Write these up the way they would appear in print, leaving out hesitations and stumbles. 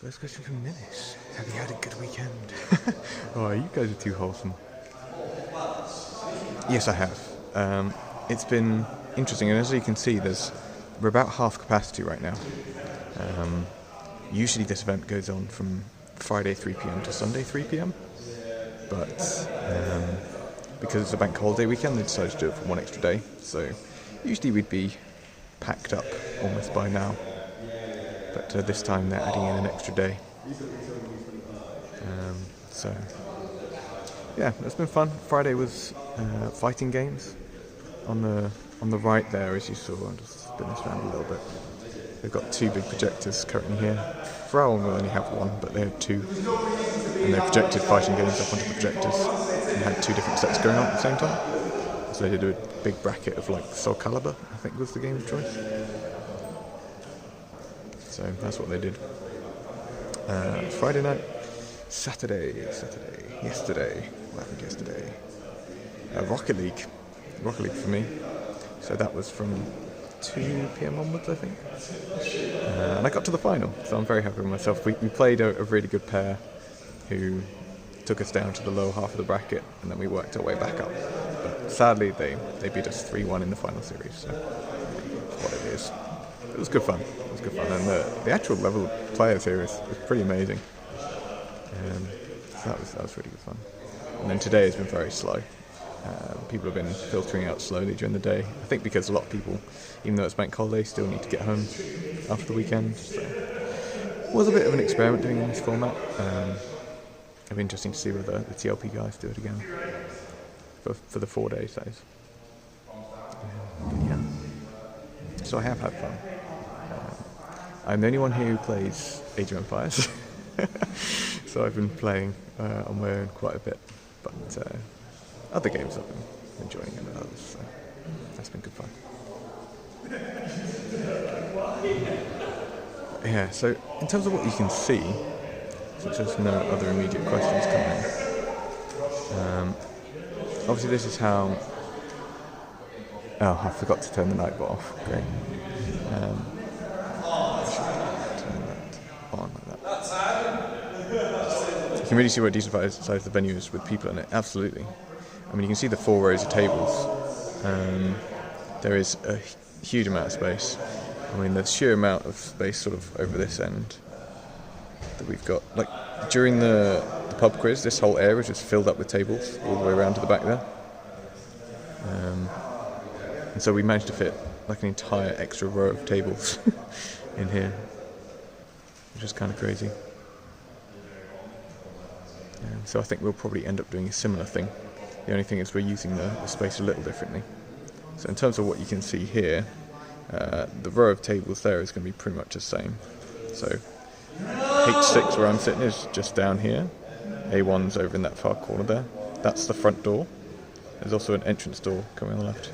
First question from Dennis. Have you had a good weekend? Oh, you guys are too wholesome. Yes, I have. It's been interesting, and as you can see, we're about half capacity right now. Usually this event goes on from Friday 3 p.m. to Sunday 3 p.m. But because it's a bank holiday weekend, they decided to do it for one extra day. So usually we'd be packed up almost by now. But this time they're adding in an extra day. So yeah, it's been fun. Friday was fighting games. On the right there, as you saw, I'll just spin this around a little bit. They've got two big projectors currently here. Frauen will only have one, but they have two. And they projected fighting games up onto the projectors and had two different sets going on at the same time. So they did a big bracket of like Soul Calibur, I think was the game of choice. So that's what they did. Friday night, yesterday. What happened yesterday? Rocket League for me. So that was from 2 p.m. onwards, I think. And I got to the final, so I'm very happy with myself. We played a really good pair who took us down to the lower half of the bracket, and then we worked our way back up. But sadly, they beat us 3-1 in the final series, so that's what it is. It was good fun. And the actual level of players here is pretty amazing. So that was really good fun. And then today has been very slow. People have been filtering out slowly during the day. I think because a lot of people, even though it's bank holiday, still need to get home after the weekend. So it was a bit of an experiment doing in this format. It'll be interesting to see whether the TLP guys do it again for the 4 days, that is. Yeah. So I have had fun. I'm the only one here who plays Age of Empires, so I've been playing on my own quite a bit, but other games I've been enjoying and others, so that's been good fun. Yeah, so in terms of what you can see, since there's no other immediate questions coming, obviously this is how... Oh, I forgot to turn the night bot off, great. You can really see what a decent size the venue is with people in it, absolutely. I mean, you can see the 4 rows of tables. There is a huge amount of space. I mean, the sheer amount of space sort of over this end that we've got. Like, during the pub quiz, this whole area was just filled up with tables all the way around to the back there. And so we managed to fit like an entire extra row of tables in here, which is kind of crazy. So I think we'll probably end up doing a similar thing. The only thing is we're using the space a little differently. So in terms of what you can see here, the row of tables there is going to be pretty much the same. So H6 where I'm sitting is just down here. A1's over in that far corner there. That's the front door. There's also an entrance door coming on the left.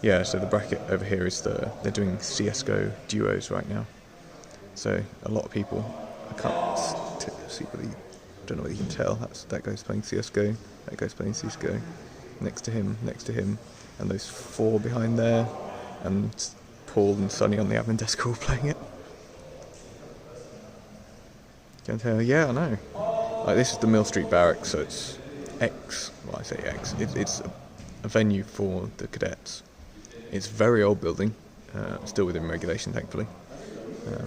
Yeah, so the bracket over here is they're doing CSGO duos right now. So a lot of people, I can't see whether I don't know whether you can tell, that guy's playing CSGO, that guy's playing CSGO, next to him, and those 4 behind there, and Paul and Sonny on the admin desk are all playing it. Can't tell, yeah, I know. Like, this is the Mill Street Barracks, so it's X, well I say X, it's a venue for the cadets. It's a very old building, still within regulation thankfully,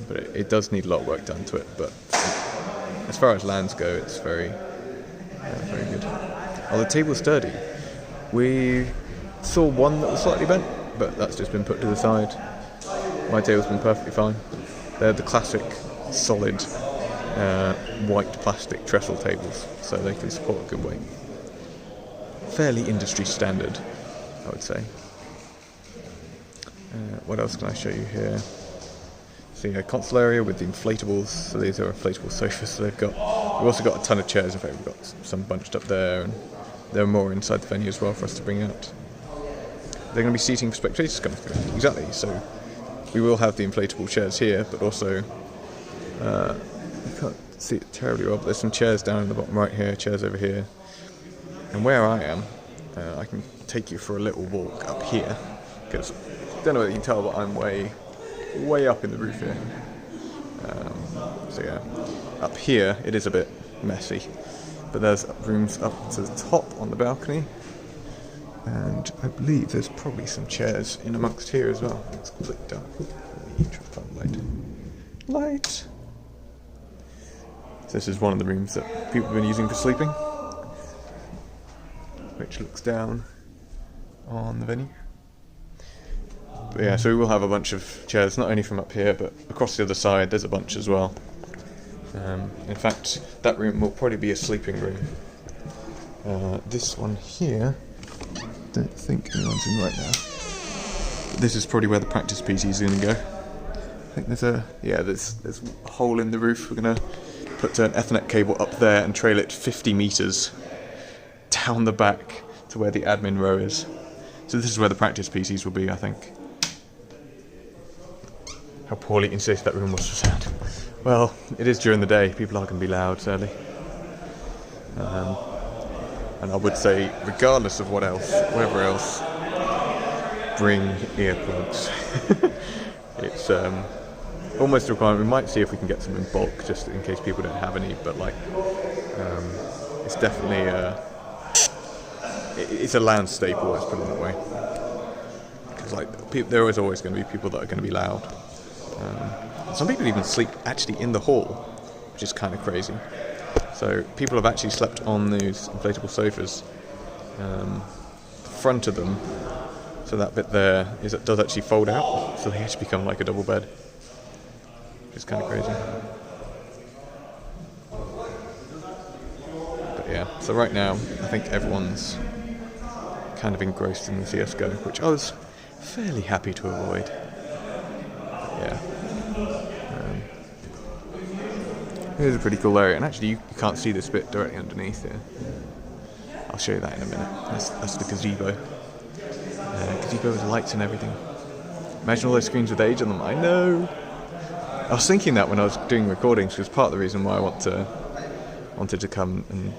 but it does need a lot of work done to it, but as far as lands go, it's very good. Oh, the table's sturdy. We saw one that was slightly bent, but that's just been put to the side. My table's been perfectly fine. They're the classic, solid, white plastic trestle tables, so they can support a good weight. Fairly industry standard, I would say. What else can I show you here? See a console area with the inflatables, so these are inflatable sofas they've got. We've also got a ton of chairs, in fact we've got some bunched up there, and there are more inside the venue as well for us to bring out. They're going to be seating for spectators coming through, exactly, so we will have the inflatable chairs here, but also, you can't see it terribly well, but there's some chairs down in the bottom right here, chairs over here, and where I am, I can take you for a little walk up here, because I don't know whether you can tell, but I'm way up in the roof here. So yeah, up here it is a bit messy, but there's rooms up to the top on the balcony, and I believe there's probably some chairs in amongst here as well. It's completely dark. Light. So this is one of the rooms that people have been using for sleeping, which looks down on the venue. But yeah, so we will have a bunch of chairs, not only from up here, but across the other side there's a bunch as well. In fact, that room will probably be a sleeping room. This one here, don't think anyone's in right now. But this is probably where the practice PC is going to go. I think there's a hole in the roof. We're going to put an Ethernet cable up there and trail it 50 meters down the back to where the admin row is. So this is where the practice PCs will be, I think. How poorly insulated that room was for sound. Well, it is during the day. People are going to be loud, sadly. And I would say, regardless of whatever else, bring earplugs. It's almost a requirement. We might see if we can get some in bulk, just in case people don't have any. But it's definitely it's a land staple. Let's put it that way. Because there is always going to be people that are going to be loud. Some people even sleep actually in the hall, which is kind of crazy. So people have actually slept on those inflatable sofas, the front of them. So that bit there does actually fold out, so they actually become like a double bed, which is kind of crazy. But yeah, so right now I think everyone's kind of engrossed in the CS:GO, which I was fairly happy to avoid. But yeah, here's a pretty cool area, and actually you can't see this bit directly underneath here. I'll show you that in a minute. That's the gazebo. Gazebo with lights and everything. Imagine all those screens with age on them. I know. I was thinking that when I was doing recordings, because part of the reason why I wanted to come and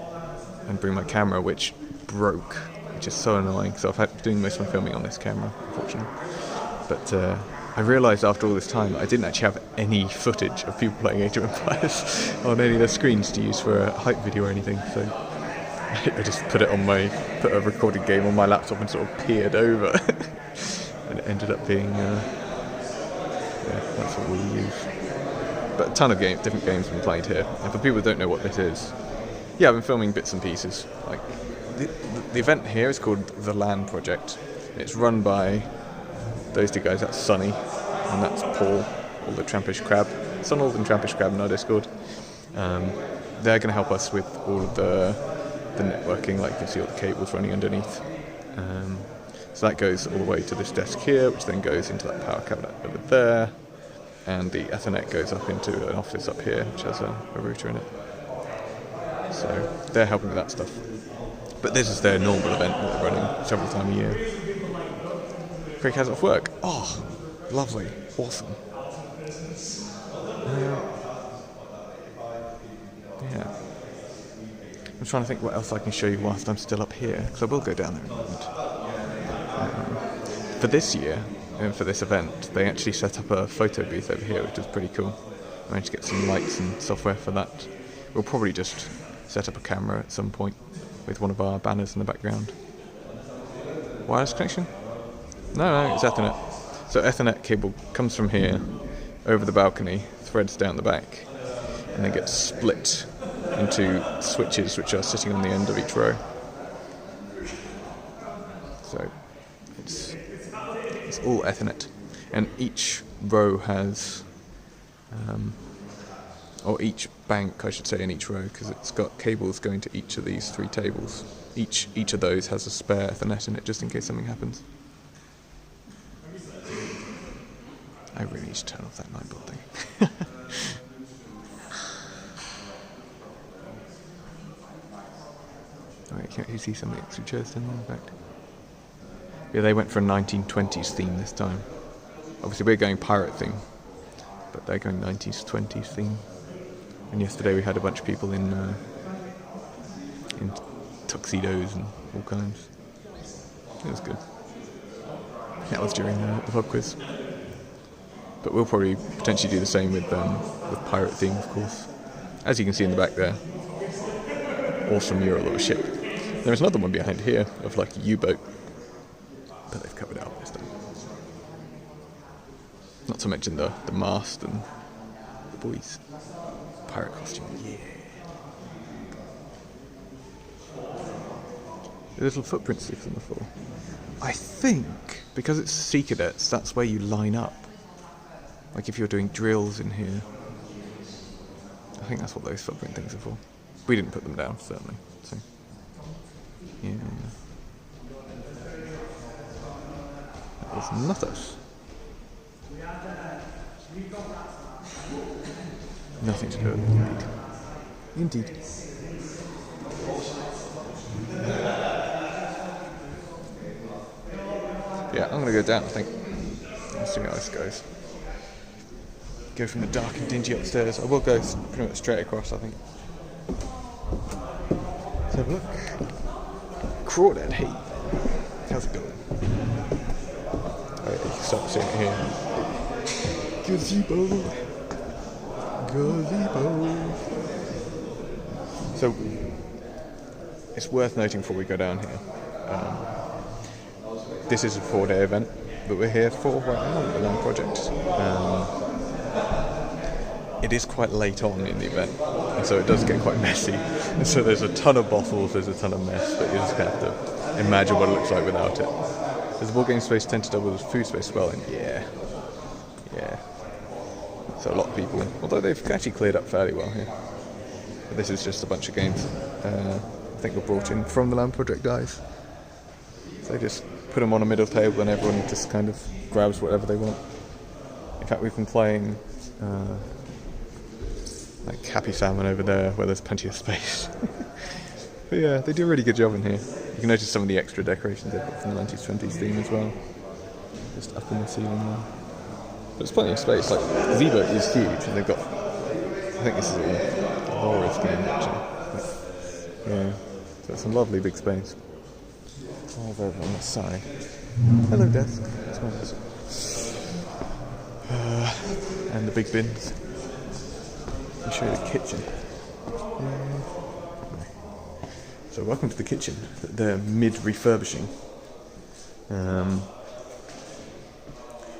bring my camera, which broke, which is so annoying. So I've had doing most of my filming on this camera, unfortunately. But I realised after all this time I didn't actually have any footage of people playing Age of Empires on any of their screens to use for a hype video or anything. So I just put a recorded game on my laptop and sort of peered over, and it ended up being, that's what we use. But a ton of different games have been played here. And for people who don't know what this is, yeah, I've been filming bits and pieces. Like the event here is called the LAN Project. It's run by those two guys. That's Sonny and that's Paul, or the Trampish Crab. Sunald and Trampish Crab in our Discord. They're going to help us with all of the networking, like you can see all the cables running underneath. So that goes all the way to this desk here, which then goes into that power cabinet over there, and the Ethernet goes up into an office up here, which has a router in it. So they're helping with that stuff. But this is their normal event that they're running several times a year. Craig has it off work. Oh, lovely, awesome. Yeah. I'm trying to think what else I can show you whilst I'm still up here, because I will go down there in a moment. For this year, and for this event, they actually set up a photo booth over here, which was pretty cool. I managed to get some lights and software for that. We'll probably just set up a camera at some point with one of our banners in the background. Wireless connection? No, it's Ethernet. So Ethernet cable comes from here, over the balcony, threads down the back, and then gets split into switches which are sitting on the end of each row. So it's all Ethernet, and each row has, or each bank I should say in each row, because it's got cables going to each of these three tables. Each of those has a spare Ethernet in it just in case something happens. I really need to turn off that light bulb thing. Oh, can't you see some of the extra chairs down there, in fact? Yeah, they went for a 1920s theme this time. Obviously we're going pirate theme, but they're going 19s, 20s theme. And yesterday we had a bunch of people in tuxedos and all kinds. It was good. That was during the pub quiz. But we'll probably potentially do the same with pirate theme, of course. As you can see in the back there, awesome mural of a ship. There's another one behind here of like a U-boat, but they've covered it up this time. Not to mention the mast and the buoys. Pirate costume, yeah. The little footprint sticks on the floor. I think, because it's sea cadets, that's where you line up. Like if you're doing drills in here. I think that's what those footprint things are for. We didn't put them down, certainly. So, yeah. That was not us. Nothing to do with it, indeed. Indeed. Yeah, I'm gonna go down, I think. Let's see how this goes. Go from the dark and dingy upstairs. I will go pretty much straight across, I think. Let's have a look. Crawdad, hey. How's it going? Oh, yeah, you can start seeing it here. Gazebo. Gazebo. So, it's worth noting before we go down here. This is a 4-day event that we're here for right now at the Land Project. It is quite late on in the event, and so it does get quite messy. And so there's a ton of bottles, there's a ton of mess, but you just have to imagine what it looks like without it. There's a board game space tend to double as food space as well, and yeah. So a lot of people, although they've actually cleared up fairly well here. But this is just a bunch of games I think were brought in from the Land Project guys. So they just put them on a middle table and everyone just kind of grabs whatever they want. In fact, we've been playing like Happy Salmon over there where there's plenty of space. But yeah, they do a really good job in here. You can notice some of the extra decorations they've got from the 1920s theme as well. Just up in the ceiling there. But there's plenty of space. Like, Zebo is huge and they've got, I think this is a Laura's game actually. But, yeah, so it's some lovely big space. Over on the side. Hello desk. That's my desk. And the big bins. I'll show you the kitchen. So welcome to the kitchen. They're mid-refurbishing.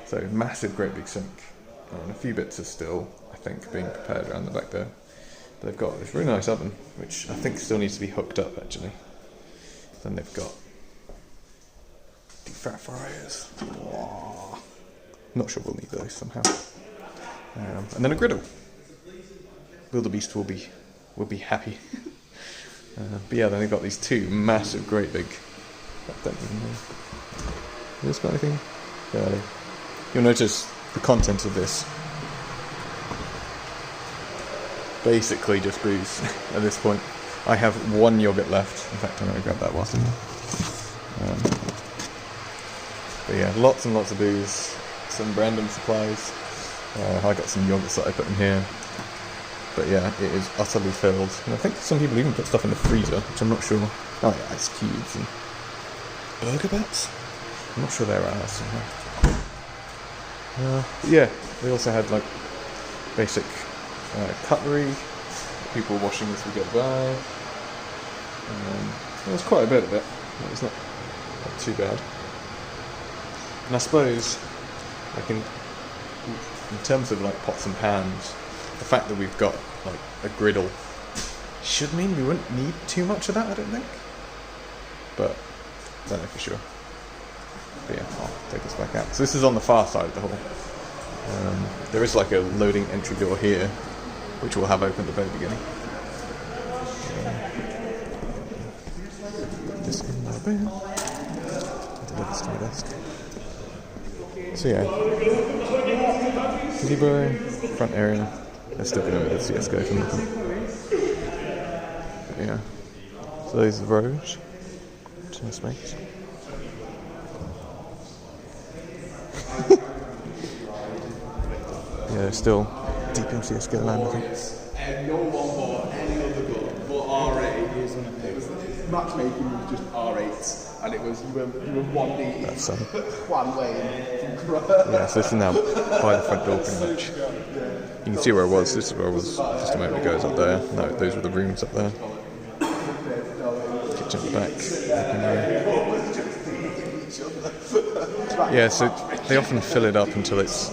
So massive, great big sink. And a few bits are still, I think, being prepared around the back there. But they've got this really nice oven, which I think still needs to be hooked up actually. Then they've got fat fryers. Aww. Not sure we'll need those somehow. And then a griddle. Wildebeest will be happy. But yeah, then they've got these two massive, great big. Don't even know. Has this got anything? Barely. You'll notice the content of this. Basically just booze at this point. I have one yogurt left. In fact, I'm going to grab that whilst I'm here. But yeah, lots and lots of booze, some random supplies. I got some yogurts that I put in here. But yeah, it is utterly filled. And I think some people even put stuff in the freezer, which I'm not sure. Oh yeah, ice cubes and burger bits? I'm not sure they're ours somehow. Yeah, we also had like basic cutlery, people washing as we go by. There's quite a bit of it. It's not too bad. And I suppose, like in terms of like pots and pans, the fact that we've got like a griddle should mean we wouldn't need too much of that, I don't think. But I don't know for sure. But yeah, I'll take this back out. So this is on the far side of the hall. There is like a loading entry door here, which we'll have open at the very beginning. This in my bin. Deliver this to my desk. So yeah, gazebo, front area. They're still going with the CSGO from nothing. But yeah, so those are the rows. It's in space. Yeah, they're still deep in CSGO land, I think. No one bought any other gun but R8. Matchmaking was just R8s. and it was you were 1D. That's one way. yeah, so this is now by the front door pretty much. You can see where I was. This is where I was just a moment ago. Is up there. No, those were the rooms up there. Kitchen at the back. Yeah, so they often fill it up until it's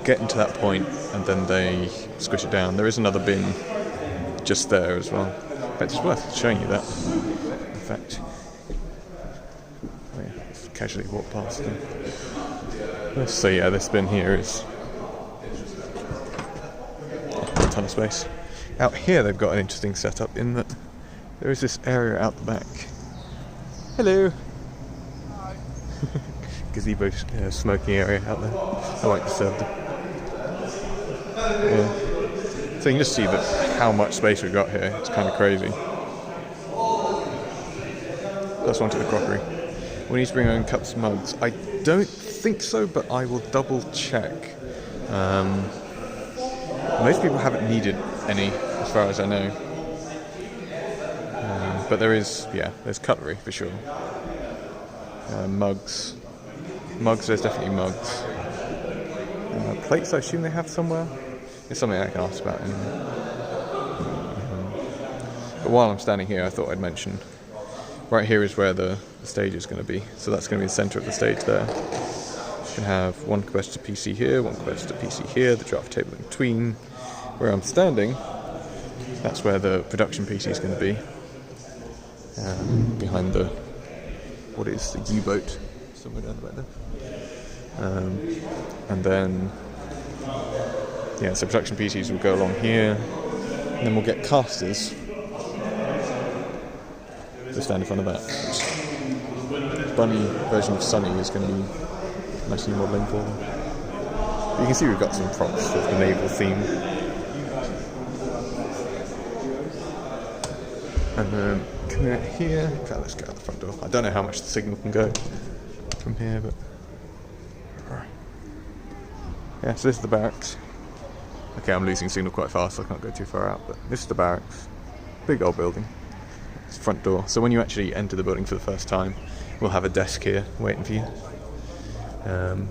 getting to that point, and then they squish it down. There is another bin just there as well. But it's worth showing you that. In fact, oh yeah, casually walk past them. So yeah, this bin here is a ton of space. Out here they've got an interesting setup in that there is this area out the back. Hello. Hi. Gazebo smoking area out there. I won't disturb them. Yeah. So you can just see that how much space we've got here. It's kind of crazy. That's one to the crockery. We need to bring our own cups and mugs. I don't think so, but I will double check. Most people haven't needed any, as far as I know. But there is, yeah, there's cutlery for sure. Mugs. Mugs, there's definitely mugs. Plates, I assume they have somewhere. It's something I can ask about anyway. But while I'm standing here, I thought I'd mention, right here is where the stage is going to be. So that's going to be the centre of the stage there. You can have one competitor PC here, one competitor PC here, the draft table in between. Where I'm standing, that's where the production PC is going to be. Behind the, what is the U-boat, somewhere down the back there. And then, yeah, so production PCs will go along here, and then we'll get casters to stand in front of that. Which bunny version of Sunny is going to be nicely modelling for them. But you can see we've got some props with the naval theme. And then coming out here, okay, let's go out the front door. I don't know how much the signal can go from here, but yeah, so this is the barracks. Okay, I'm losing signal quite fast, so I can't go too far out, but this is the barracks. Big old building. It's the front door. So when you actually enter the building for the first time, we'll have a desk here waiting for you. And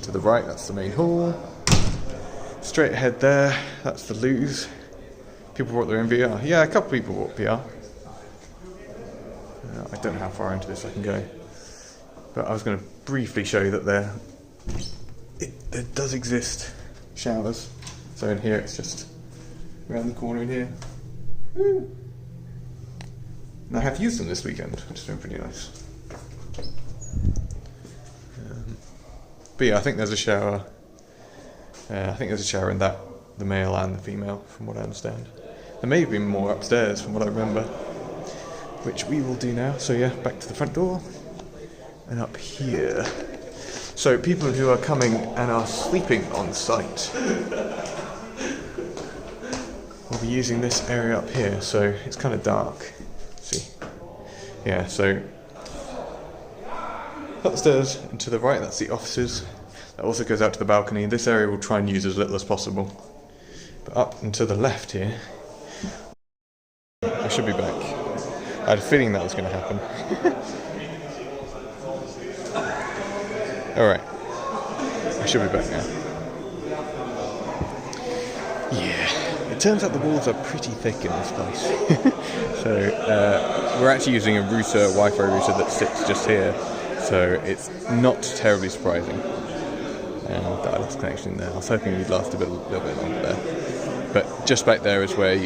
to the right, that's the main hall. Straight ahead there, that's the loos. People brought their own VR. Yeah, a couple people brought VR. I don't know how far into this I can go. But I was going to briefly show you that there does exist showers. So in here, it's just around the corner in here. Woo. And I have used them this weekend, which has been pretty nice. But yeah, I think there's a shower. I think there's a shower in that, the male and the female, from what I understand. There may have been more upstairs, from what I remember, which we will do now. So yeah, back to the front door, and up here. So people who are coming and are sleeping on site will be using this area up here. So it's kind of dark. See, yeah. So upstairs and to the right, that's the offices. That also goes out to the balcony. This area we'll try and use as little as possible. But up and to the left here, I should be back. I had a feeling that was going to happen. Alright. I should be back now. Yeah. It turns out the walls are pretty thick in this place. So, we're actually using a router, Wi-Fi router that sits just here. So it's not terribly surprising that I lost connection there. I was hoping we'd last a little bit longer there. But just back there is where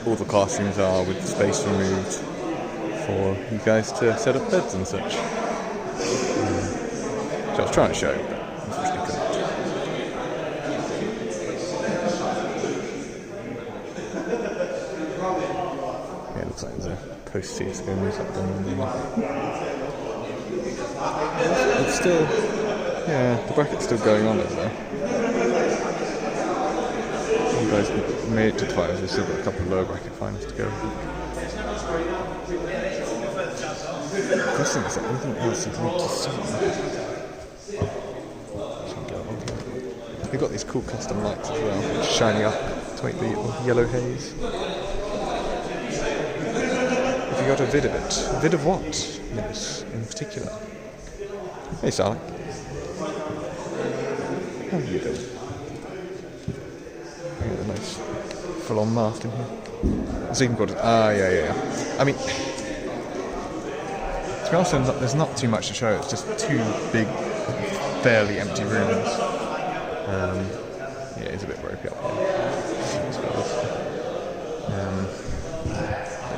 all the classrooms are, with the space removed for you guys to set up beds and such. So I was trying to show, but unfortunately couldn't. Yeah, it looks like there's a post-CSGO meetup going on there. It's still, yeah, the bracket's still going on over there. You guys made it to finals, we've still got a couple of lower bracket finals to go. The question is, anything else you'd like to see? We've got these cool custom lights as well, which are shining up to make the yellow haze. If you got a vid of it. A vid of what? Yes, in particular. Hey, Sally. How are you doing? Look at the nice full-on mast in here. It's even got... yeah. I mean... To be honest, there's not too much to show. It's just two big, fairly empty rooms. Yeah, it's a bit ropey up here.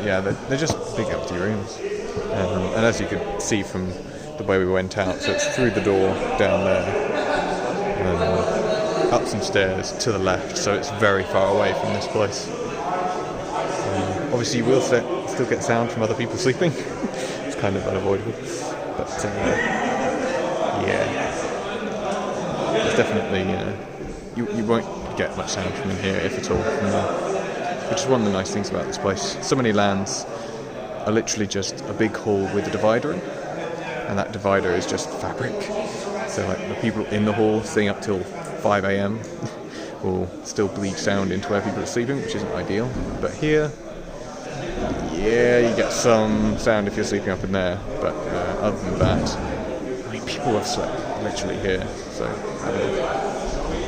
Yeah, they're just big empty rooms. And as you could see from the way we went out, so it's through the door, down there, up some stairs to the left, so it's very far away from this place. Obviously you will still get sound from other people sleeping. It's kind of unavoidable. But yeah, it's definitely, you won't get much sound from in here, if at all, from there. Which is one of the nice things about this place. So many LANs are literally just a big hall with a divider in, and that divider is just fabric. So like the people in the hall staying up till 5 AM will still bleed sound into where people are sleeping, which isn't ideal. But here, yeah, you get some sound if you're sleeping up in there, but other than that, I mean, people have slept literally here, so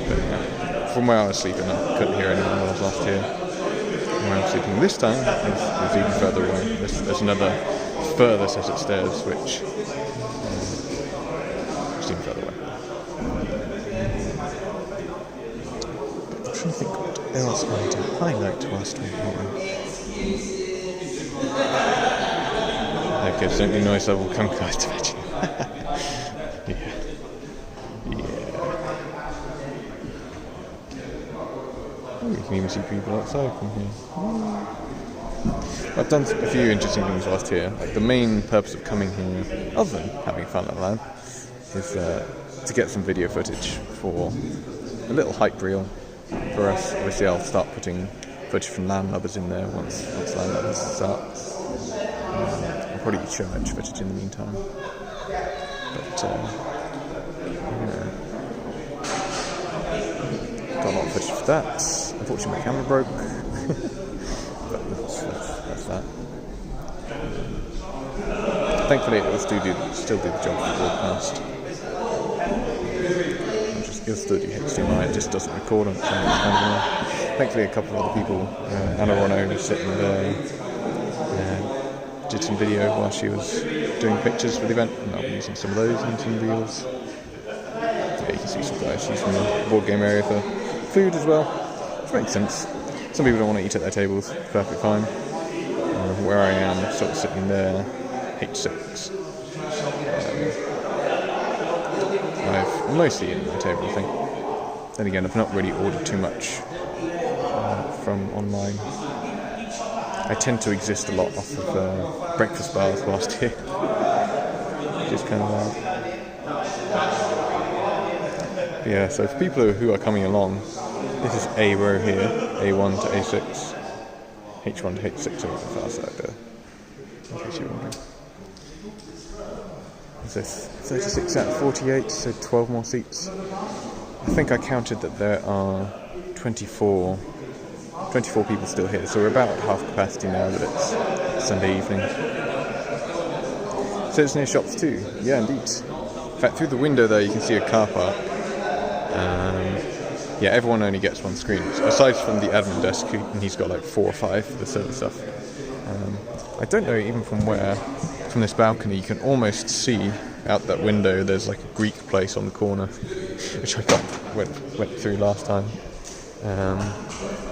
but, from where I was sleeping, I couldn't hear anyone when I was last here. Where I'm sleeping this time is even further away. There's another further set of stairs which is even further away. But I'm trying to think what else I do highlight whilst we're here. Okay, so don't do noise level, come guys to bed. Yeah. You can even see people outside from here. I've done a few interesting things whilst here. Like the main purpose of coming here, other than having fun at LAN, is to get some video footage for a little hype reel for us. Obviously I'll start putting footage from LAN lubbers in there once LAN lubbers starts. I'll probably show much footage in the meantime. But yeah. Got a lot of footage for that. Unfortunately my camera broke. But that's that. Thankfully it will still do the job for the broadcast. It'll still do HDMI, it just doesn't record on its own. Thankfully a couple of other people, Anna Rono was sitting there, did some video while she was doing pictures for the event, and I'll be using some of those in some reels. Yeah, you can see some guys using the board game area for food as well, which makes sense. Some people don't want to eat at their tables, perfectly fine. Where I am, sort of sitting there, H6. I've mostly eaten at my table, I think. Then again, I've not really ordered too much from online. I tend to exist a lot off of breakfast bars whilst here. Just kind of loud. Yeah, so for people who are coming along, this is A row here, A1 to A6, H1 to H6 over the far side there, in case you're wondering. So 36 out of 48, so 12 more seats. I think I counted that there are 24 people still here, so we're about at half capacity now that it's Sunday evening. So it's near shops too, yeah indeed. In fact, through the window there you can see a car park. Yeah, everyone only gets one screen, aside from the admin desk, and he's got like 4 or 5 for the server stuff. I don't know, even from this balcony, you can almost see out that window there's like a Greek place on the corner, which I went through last time.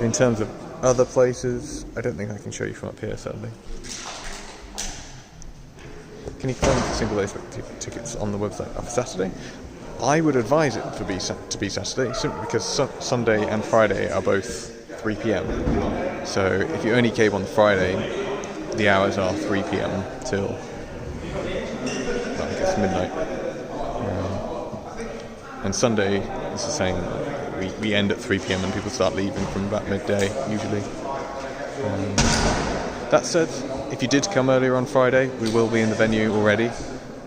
In terms of other places, I don't think I can show you from up here, sadly. Can you confirm the single day tickets on the website are for Saturday? I would advise it to be Saturday, simply because Sunday and Friday are both 3 PM. So if you only came on Friday, the hours are 3 PM till, well, I guess midnight. And Sunday is the same. We end at 3 PM and people start leaving from about midday, usually. That said, if you did come earlier on Friday, we will be in the venue already,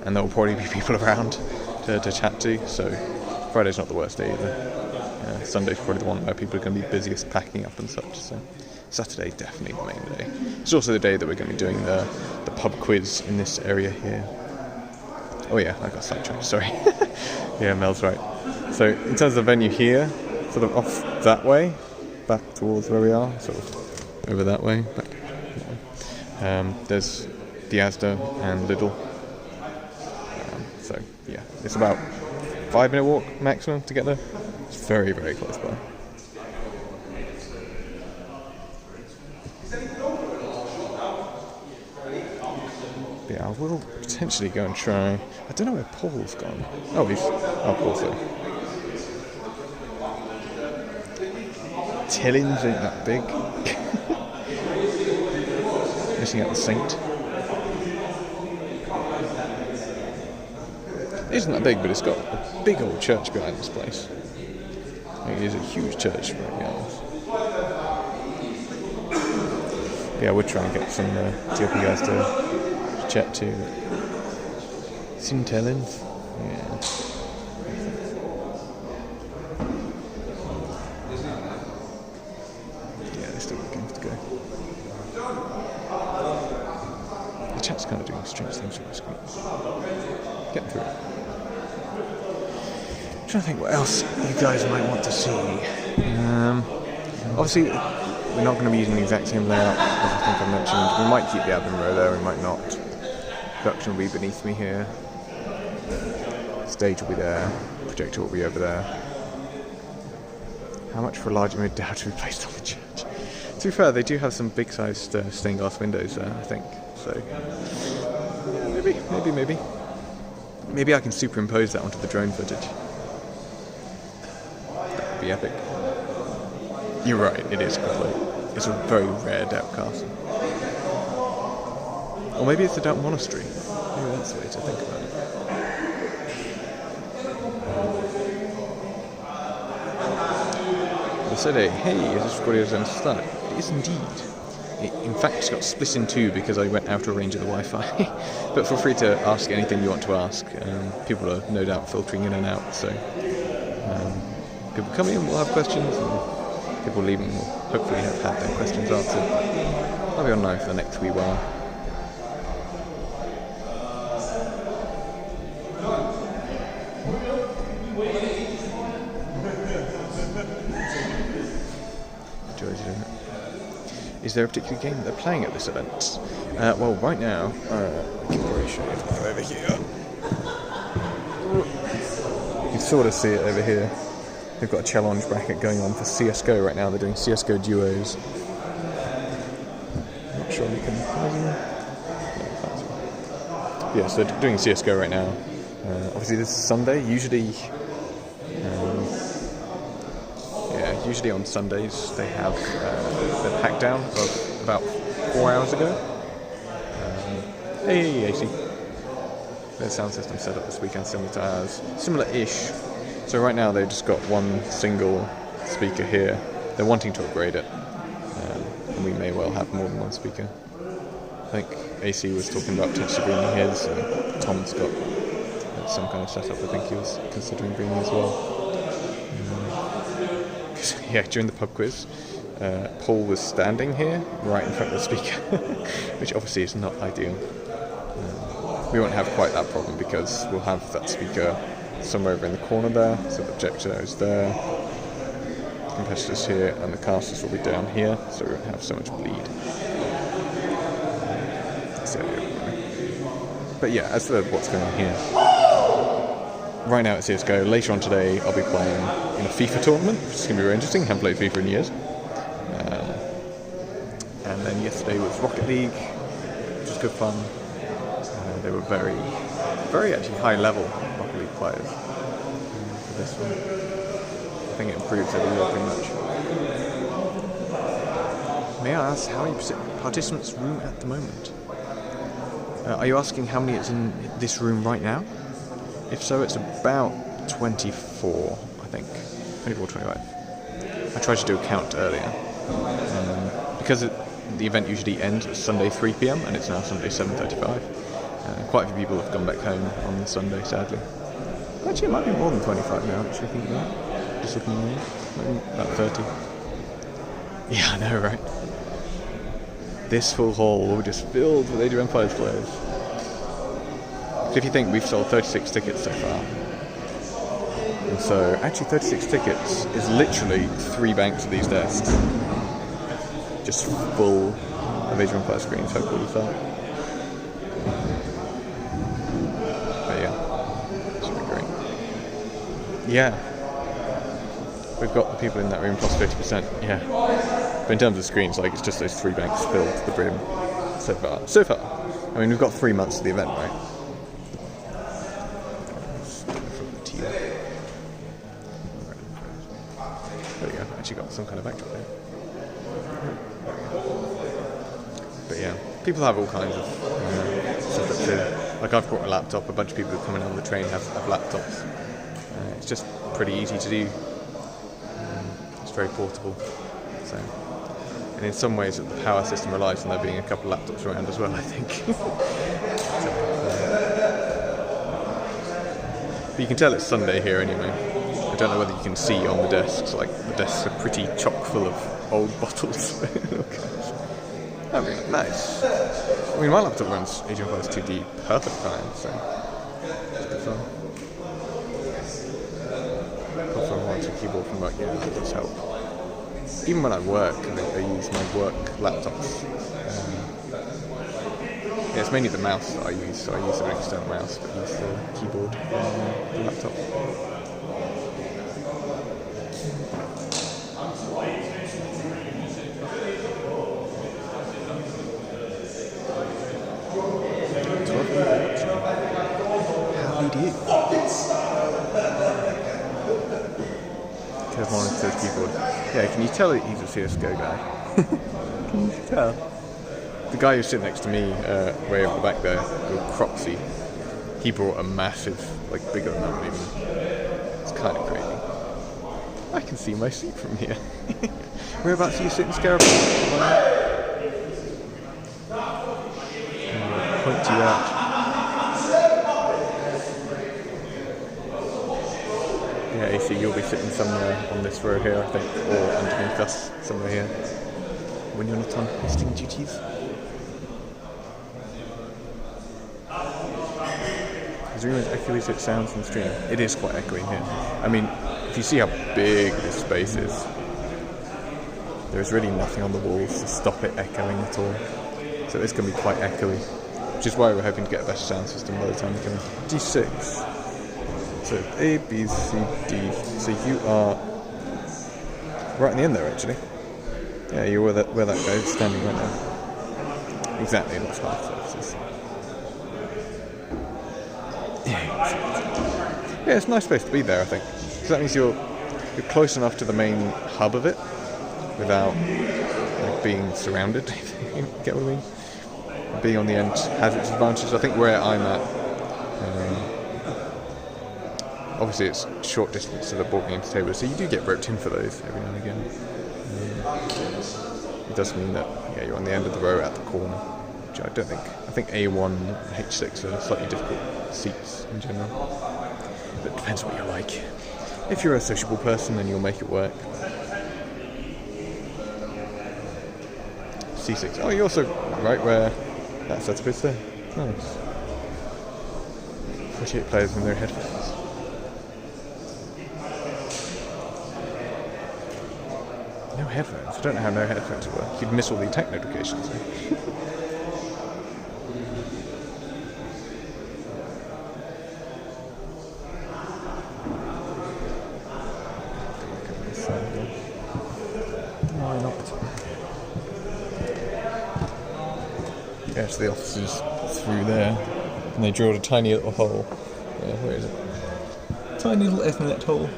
and there will probably be people around to chat to, so Friday's not the worst day either. Sunday's probably the one where people are going to be busiest packing up and such, so Saturday's definitely the main day. It's also the day that we're going to be doing the pub quiz in this area here. Oh yeah, I got sidetracked, sorry. Yeah, Mel's right. So in terms of the venue here, sort of off that way, back towards where we are, sort of over that way. Back, there's the Asda and Lidl. So yeah, it's about 5-minute walk maximum to get there. It's very, very close by. Yeah, I will potentially go and try. I don't know where Paul's gone. Oh, Paul's there. Tillins ain't that big. Missing out the Saint. It isn't that big, but it's got a big old church behind this place. It is a huge church right behind us. Yeah, I would try and get some TLP guys to chat to. St. Helens? Yeah. Yeah, they're still looking to go. The chat's kind of doing strange things with the screen. Getting through it. I'm trying to think what else you guys might want to see. Obviously, we're not going to be using the exact same layout as I think I mentioned. We might keep the admin row there, we might not. Production will be beneath me here. Stage will be there. Projector will be over there. How much for a large image to be placed on the church? To be fair, they do have some big-sized stained glass windows there, I think. So, yeah, maybe. Maybe I can superimpose that onto the drone footage. That would be epic. You're right, it is quite low. It's a very rare Doubt castle. Or maybe it's the Doubt Monastery. Maybe that's the way to think about it. The city, hey, is this recording going to start? It is indeed. It, in fact, it's got split in two because I went out of range of the Wi-Fi. But feel free to ask anything you want to ask. People are no doubt filtering in and out, so people coming in will have questions, and people leaving will hopefully have had their questions answered. I'll be online for the next wee while. Is there a particular game that they're playing at this event? Well, right now, I can probably show you over here. You can sort of see it over here. They've got a challenge bracket going on for CSGO right now. They're doing CSGO duos. I'm not sure you can... Yeah, so they're doing CSGO right now. Obviously this is Sunday. Usually on Sundays they have the pack down of about 4 hours ago. Hey AC. Their sound system set up this weekend similar to ours. Similar-ish. So right now they've just got one single speaker here. They're wanting to upgrade it. And we may well have more than one speaker. I think AC was talking about potentially bringing his, and Tom's got some kind of setup I think he was considering bringing as well. Yeah, during the pub quiz, Paul was standing here, right in front of the speaker, which obviously is not ideal. We won't have quite that problem because we'll have that speaker somewhere over in the corner there, so the projector is there, the competitors here, and the casters will be down here, so we won't have so much bleed. But yeah, as for what's going on here, right now at CSGO, later on today I'll be playing in a FIFA tournament, which is going to be very interesting. I haven't played FIFA in years. And then yesterday was Rocket League, which was good fun. They were very, very actually high level Rocket League players for this one. I think it improves every year pretty much. May I ask how many participants room at the moment? Are you asking how many is in this room right now? If so, it's about 24, I think. 24, 25. I tried to do a count earlier. Because the event usually ends at Sunday 3 PM, and it's now Sunday 7:35. Quite a few people have gone back home on the Sunday, sadly. Actually, it might be more than 25 now, actually, thinking about it. Just looking around. Maybe about 30. Yeah, I know, right? this full hall will just filled with Age of Empires players. So if you think we've sold 36 tickets so far, and so actually 36 tickets is literally 3 banks of these desks, just full of Age of Empires screens. How cool is that? But yeah, it's really great. Yeah, we've got the people in that room plus 50%. Yeah, but in terms of screens, like, it's just those 3 banks filled to the brim so far. So far, I mean, we've got 3 months of the event, right? There we go. Actually got some kind of backdrop there. But yeah, people have all kinds of stuff that's in. Like, I've brought a laptop. A bunch of people who come in on the train have laptops. It's just pretty easy to do. It's very portable. So, and in some ways, the power system relies on there being a couple of laptops around as well, I think. But you can tell it's Sunday here anyway. I don't know whether you can see on the desks, like, the desks are pretty chock full of old bottles. Okay, nice. I mean, my laptop runs Age of Empires 2D perfect fine, so it's good fun. Apart from once a keyboard from work, yeah, that does help. Even when I work, I use my work laptops. Yeah, it's mainly the mouse that I use, so I use an external mouse, but I use the keyboard on the laptop. How do you do? Kev monitors keyboard. Yeah, can you tell that he's a CSGO guy? Can you tell? The guy who's sitting next to me, way over the back there, called Croxy, he brought a massive, like, bigger than that one even. It's kind of crazy. I can see my seat from here. Whereabouts are you sitting, Scarab? Point you out. Yeah, AC, you'll be sitting somewhere on this row here, I think, or underneath us, somewhere here, when you're not on hosting duties. Is there as echoey as it sounds on the stream? It is quite echoey here. I mean, if you see how big this space is, there's really nothing on the walls to stop it echoing at all. So it's going to be quite echoey, which is why we're hoping to get a better sound system by the time we come in. D6. So A, B, C, D. So you are right in the end there, actually. Yeah, you're where that guy is standing right now. Exactly, lots of half surfaces. Yeah, it's a nice place to be there, I think. Because that means you're close enough to the main hub of it without, like, being surrounded. Get what I mean? Being on the end has its advantages. I think where I'm at, obviously it's short distance to the board games table, so you do get roped in for those every now and again. It does mean that, yeah, you're on the end of the row at the corner, which I don't think. I think A1 and H6 are slightly difficult seats in general. But it depends what you're like. If you're a sociable person, then you'll make it work. C6. Oh, you're also right where that setup is there. Nice. 48 players with no headphones. No headphones? I don't know how no headphones work. You'd miss all the attack notifications. Yeah, so the office is through there, and they drilled a tiny little hole. Yeah, where is it? Tiny little Ethernet hole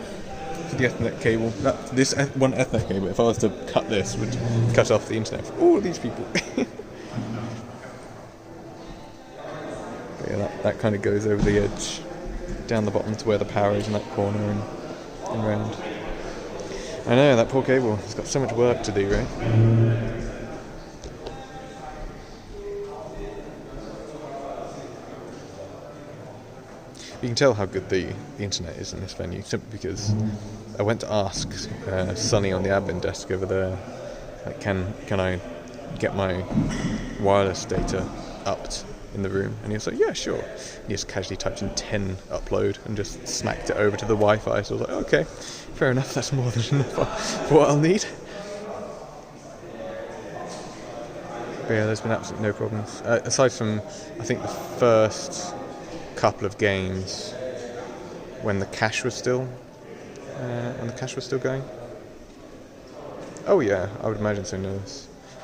for the Ethernet cable. This one Ethernet cable, if I was to cut this, would cut off the internet for all of these people. But yeah, that kind of goes over the edge, down the bottom to where the power is in that corner and round. I know, that poor cable. It's got so much work to do, right? You can tell how good the internet is in this venue simply because I went to ask Sonny on the admin desk over there, like, can I get my wireless data upped in the room? And he was like, yeah, sure. He just casually typed in 10 upload and just smacked it over to the Wi-Fi. So I was like, okay, fair enough, that's more than enough for what I'll need. But yeah, there's been absolutely no problems. Aside from, I think, the first couple of games when the cache was still going. Oh yeah, I would imagine so. No,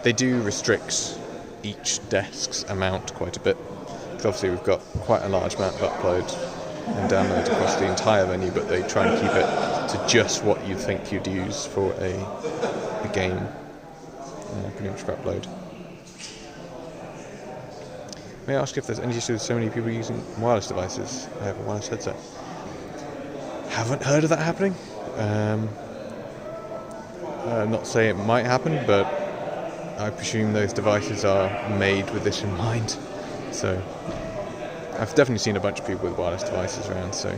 they do restrict each desk's amount quite a bit, because obviously we've got quite a large amount of upload and download across the entire venue, but they try and keep it to just what you think you'd use for a game, pretty much for upload. May I ask if there's any issue with so many people using wireless devices? I have a wireless headset. Haven't heard of that happening. Not say it might happen, but I presume those devices are made with this in mind. So I've definitely seen a bunch of people with wireless devices around, so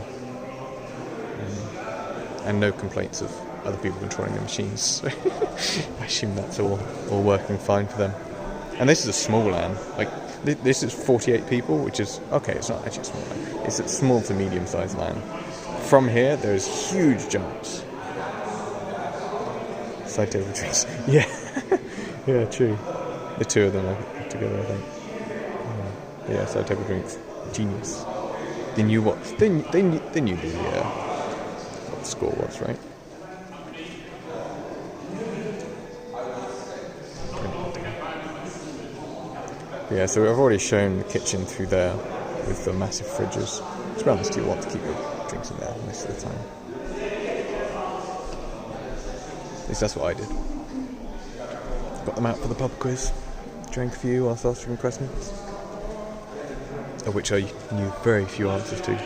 and no complaints of other people controlling the machines. So I assume that's all working fine for them. And this is a small LAN. Like this is 48 people, which is okay. It's not actually a small LAN. It's a small to medium-sized LAN. From here, there's huge jumps. Side table drinks. Yeah. Yeah, true. The two of them are together, I think. Yeah, side table drinks. Genius. They knew what they knew what the score was, right? Yeah, so I've already shown the kitchen through there with the massive fridges. To be honest, you want to keep your drinks in there most of the time. At least that's what I did. Got them out for the pub quiz. Drank a few whilst answering questions, of which I knew very few answers to.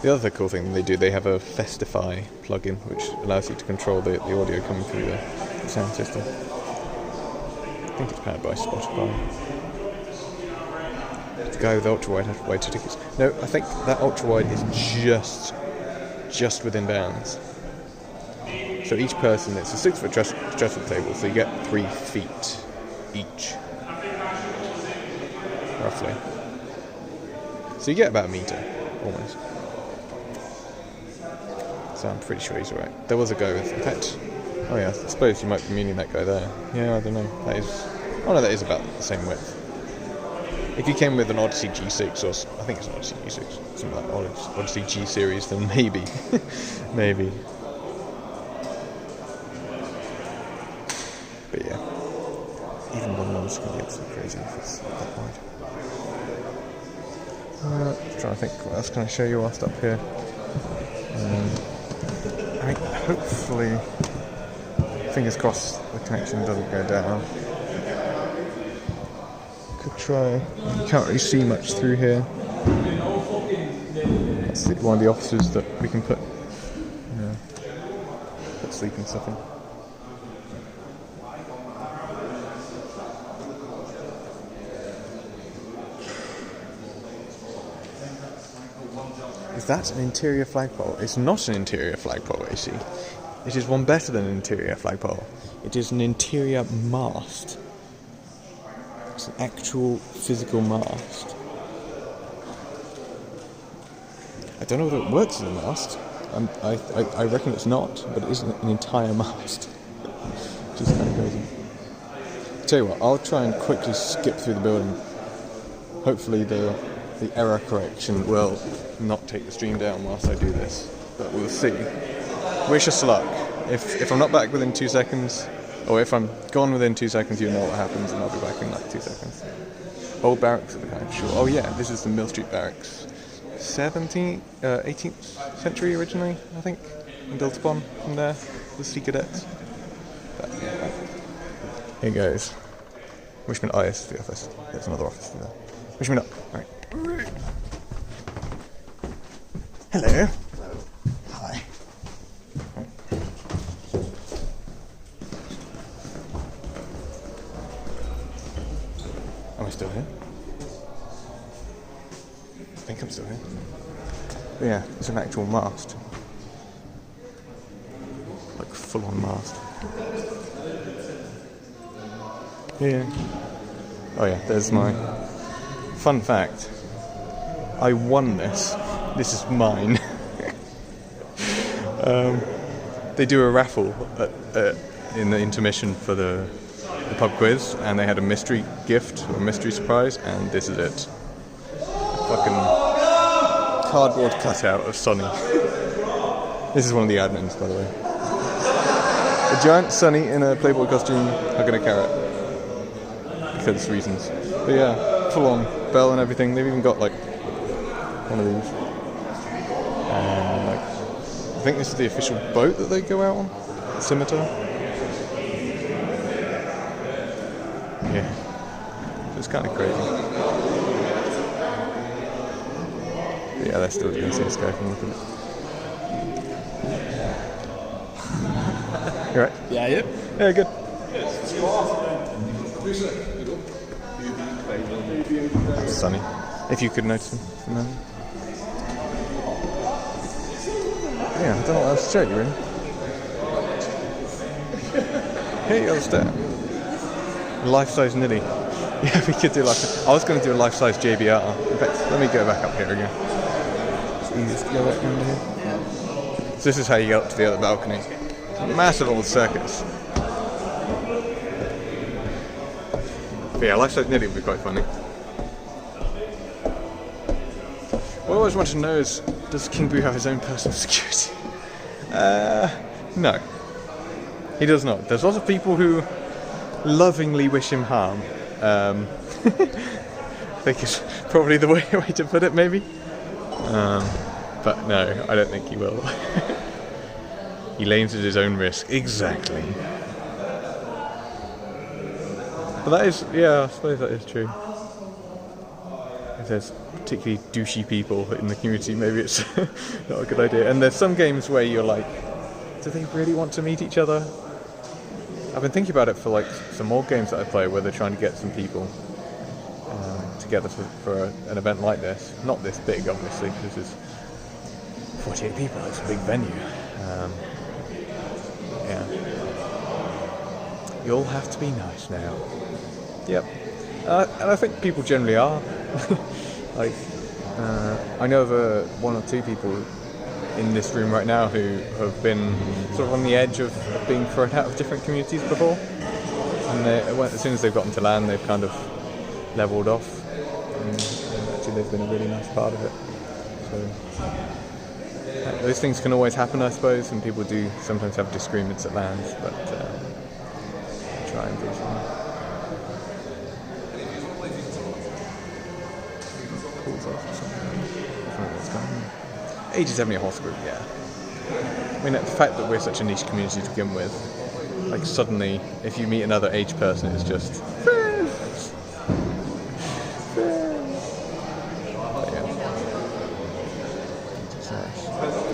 The other cool thing they do, they have a Festify plugin which allows you to control the audio coming through the sound system. I think it's powered by Spotify. The guy with the ultra-wide had to buy 2 tickets. No, I think that ultra-wide is just within bounds. So each person, it's a 6-foot dressing table, so you get 3 feet each, roughly. So you get about a metre, almost. So I'm pretty sure he's right. There was a guy with, in fact, oh yeah, I suppose you might be meaning that guy there. Yeah, I don't know. That is about the same width. If you came with an Odyssey G6, or I think it's an Odyssey G6, something like Odyssey G series, then maybe, maybe. But yeah, even one of them's going to get so crazy if it's that wide. Trying to think, what else can I show you whilst up here? I mean, hopefully, fingers crossed, the connection doesn't go down. Could try. You can't really see much through here. That's one of the offices that we can put sleeping stuff in. Is that an interior flagpole? It's not an interior flagpole, AC. It is one better than an interior flagpole. It is an interior mast. It's an actual physical mast. I don't know whether it works as a mast. I reckon it's not, but it is an entire mast. Which is kind of crazy. Tell you what, I'll try and quickly skip through the building. Hopefully the error correction will not take the stream down whilst I do this, but we'll see. Wish us luck. If I'm not back within 2 seconds, or if I'm gone within 2 seconds, you know what happens, and I'll be back in like 2 seconds. Old barracks at the kind, sure. Oh yeah, this is the Mill Street Barracks. 18th century originally, I think, and built upon from there, the Sea Cadets. But, yeah. Here goes. Wish me luck. Oh, yes, the office. There's another office there. Wish me luck. Right. Hello. Hello. Hi. Right. Am I still here? I think I'm still here. Yeah, it's an actual mast. Like full-on mast. Yeah. Oh yeah, there's my fun fact. I won this. This is mine. They do a raffle in the intermission for the pub quiz, and they had a mystery gift or mystery surprise, and this is it. Fucking cardboard cutout of Sonny. This is one of the admins, by the way. A giant Sonny in a Playboy costume hugging a carrot. Because reasons. But yeah, full on bell and everything. They've even got like one of these. And like, I think this is the official boat that they go out on. The scimitar. Yeah. It's kind of crazy. But yeah, they're still doing this guy from looking at it. You right? Yeah, yeah. Yeah, good. Sunny. If you could notice him from there. Yeah, I don't know what else to show you, really. Here you go, stare. Life-size niddy. Yeah, we could do life. I was going to do a life-size JBR. In fact, let me go back up here again. It's easiest to go back down here. So this is how you get up to the other balcony. Massive old circus. But yeah, life-size niddy would be quite funny. What I always want to know is, does King Boo have his own personal security? No. He does not. There's lots of people who lovingly wish him harm. I think it's probably the way to put it, maybe. But no, I don't think he will. He lames at his own risk. Exactly. But that is, yeah, I suppose that is true. If there's particularly douchey people in the community, maybe it's not a good idea. And there's some games where you're like, do they really want to meet each other? I've been thinking about it for like some more games that I play where they're trying to get some people together for an event like this. Not this big, obviously, because this is 48 people, it's a big venue. Yeah. You all have to be nice now. Yep. And I think people generally are. Like, I know of one or two people in this room right now who have been sort of on the edge of being thrown out of different communities before. And as soon as they've gotten to land, they've kind of levelled off. And actually, they've been a really nice part of it. So those things can always happen, I suppose, and people do sometimes have disagreements at lands, but try and do something. Pulls off or something. I don't know what's going on. 80-70 horse group, yeah. I mean, the fact that we're such a niche community to begin with, like suddenly, if you meet another age person, it's just friends.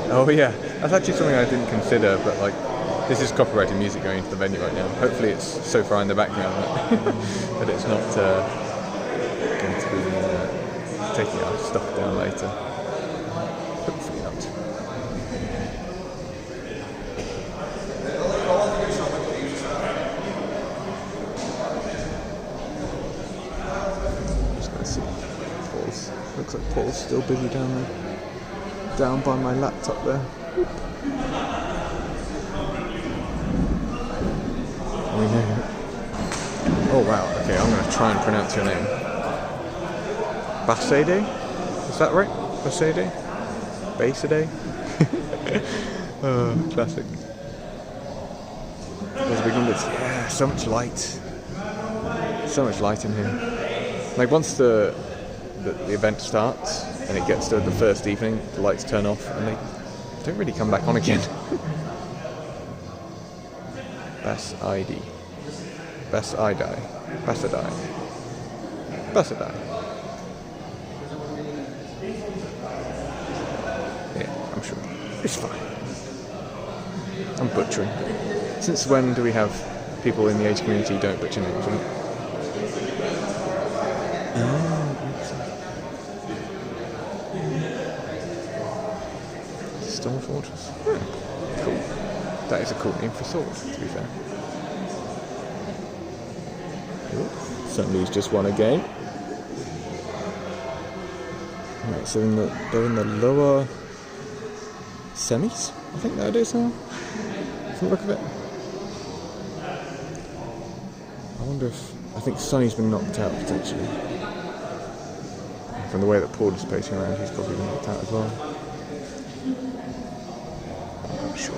Oh yeah, that's actually something I didn't consider, but like, this is copyrighted music going into the venue right now. Hopefully it's so far in the background that it's not going to be taking our stuff down later. Hopefully not. Just going to see. Paul's, looks like Paul's still busy down there. Down by my laptop there. Oh wow, okay, I'm going to try and pronounce your name. Basede? Is that right? Basede? Basede? Classic. Yeah, so much light. So much light in here. Like once the event starts and it gets to the first evening, the lights turn off and they don't really come back on again. Basidi. Basidai. Basidai. Basidai. Yeah, I'm sure. It's fine. I'm butchering. Since when do we have people in the age community who don't butcher names, right? Storm Fortress. Cool. That is a cool name for sword, to be fair. Somebody's just won a game. Right, so they're in the lower semis, I think that is now, from the look of it. I wonder if... I think Sonny's been knocked out, potentially. From the way that Paul is pacing around, he's probably been knocked out as well. I'm not sure.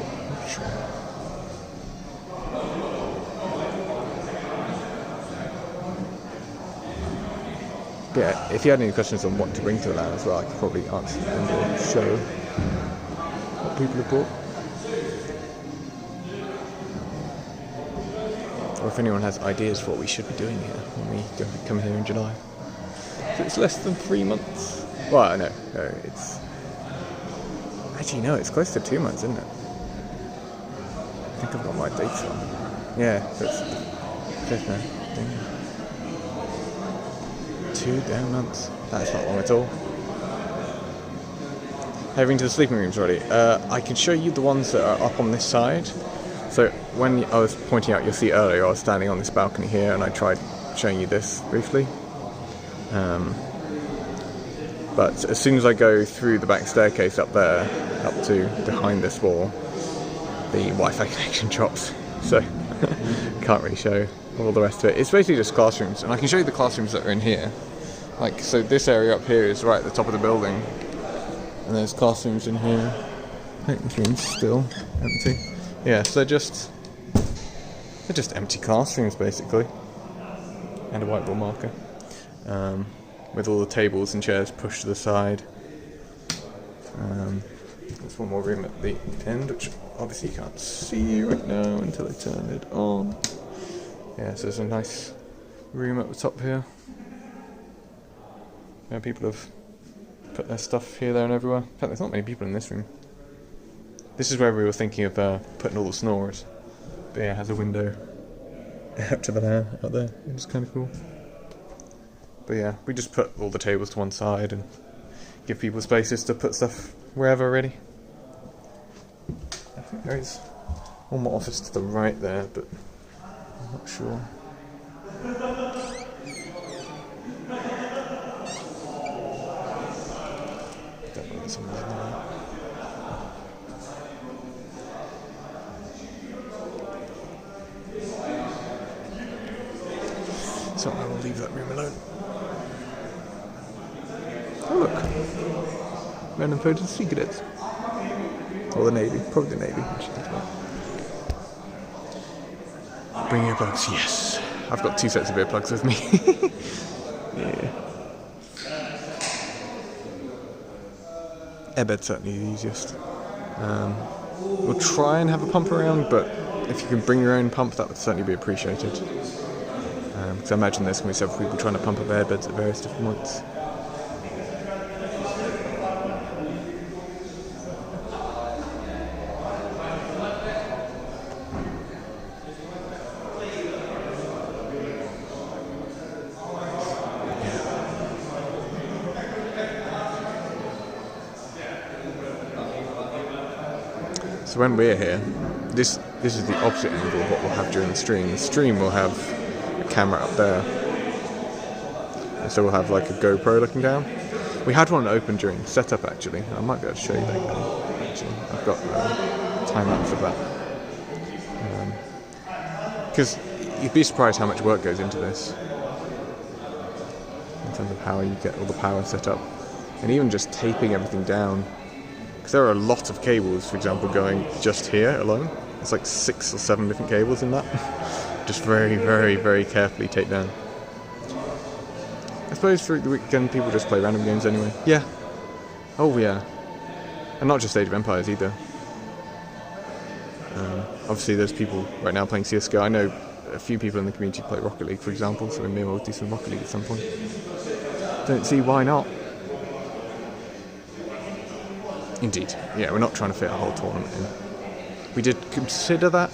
Yeah, if you had any questions on what to bring to the LAN as well, I could probably answer them or show what people have bought. Or if anyone has ideas for what we should be doing here when we come here in July. So it's less than 3 months. Well, no, it's... Actually, no, it's close to 2 months, isn't it? I think I've got my dates wrong. Yeah, so it's 5th now. 2 damn months. That's not long at all. Heading to the sleeping rooms already. I can show you the ones that are up on this side. So when I was pointing out your seat earlier, I was standing on this balcony here and I tried showing you this briefly. But as soon as I go through the back staircase up there, up to behind this wall, the Wi-Fi connection drops. So can't really show all the rest of it. It's basically just classrooms, and I can show you the classrooms that are in here. Like, so this area up here is right at the top of the building, and there's classrooms in here. I think this room's still empty. Yeah, so they're just empty classrooms basically, and a whiteboard marker, with all the tables and chairs pushed to the side. There's one more room at the end, which obviously you can't see right now until I turn it on. Yeah, so there's a nice room at the top here. Yeah, people have put their stuff here, there and everywhere. In fact, there's not many people in this room. This is where we were thinking of putting all the snorers. But yeah, it has a window out to the LAN out there, which is kind of cool. But yeah, we just put all the tables to one side and give people spaces to put stuff wherever, really. I think there is one more office to the right there, but I'm not sure. Definitely somewhere there. So I will leave that room alone. Oh look! Random photos, secrets. Or the Navy, probably the Navy. Bring earplugs, yes. I've got 2 sets of earplugs with me. Yeah. Airbed's certainly the easiest. We'll try and have a pump around, but if you can bring your own pump, that would certainly be appreciated. Because I imagine there's going to be several people trying to pump up airbeds at various different points. So when we're here, this is the opposite angle of what we'll have during the stream. The stream will have a camera up there, and so we'll have like a GoPro looking down. We had one open during setup actually. I might be able to show you that guy. Actually, I've got a time lapse of that. Because you'd be surprised how much work goes into this in terms of how you get all the power set up, and even just taping everything down. There are a lot of cables, for example, going just here alone. It's like 6 or 7 different cables in that. Just very, very, very carefully taped down. I suppose through the weekend people just play random games anyway. Yeah. Oh yeah. And not just Age of Empires either. Obviously there's people right now playing CSGO. I know a few people in the community play Rocket League, for example, so we may well do some Rocket League at some point. Don't see why not. Indeed, yeah, we're not trying to fit a whole tournament in. We did consider that,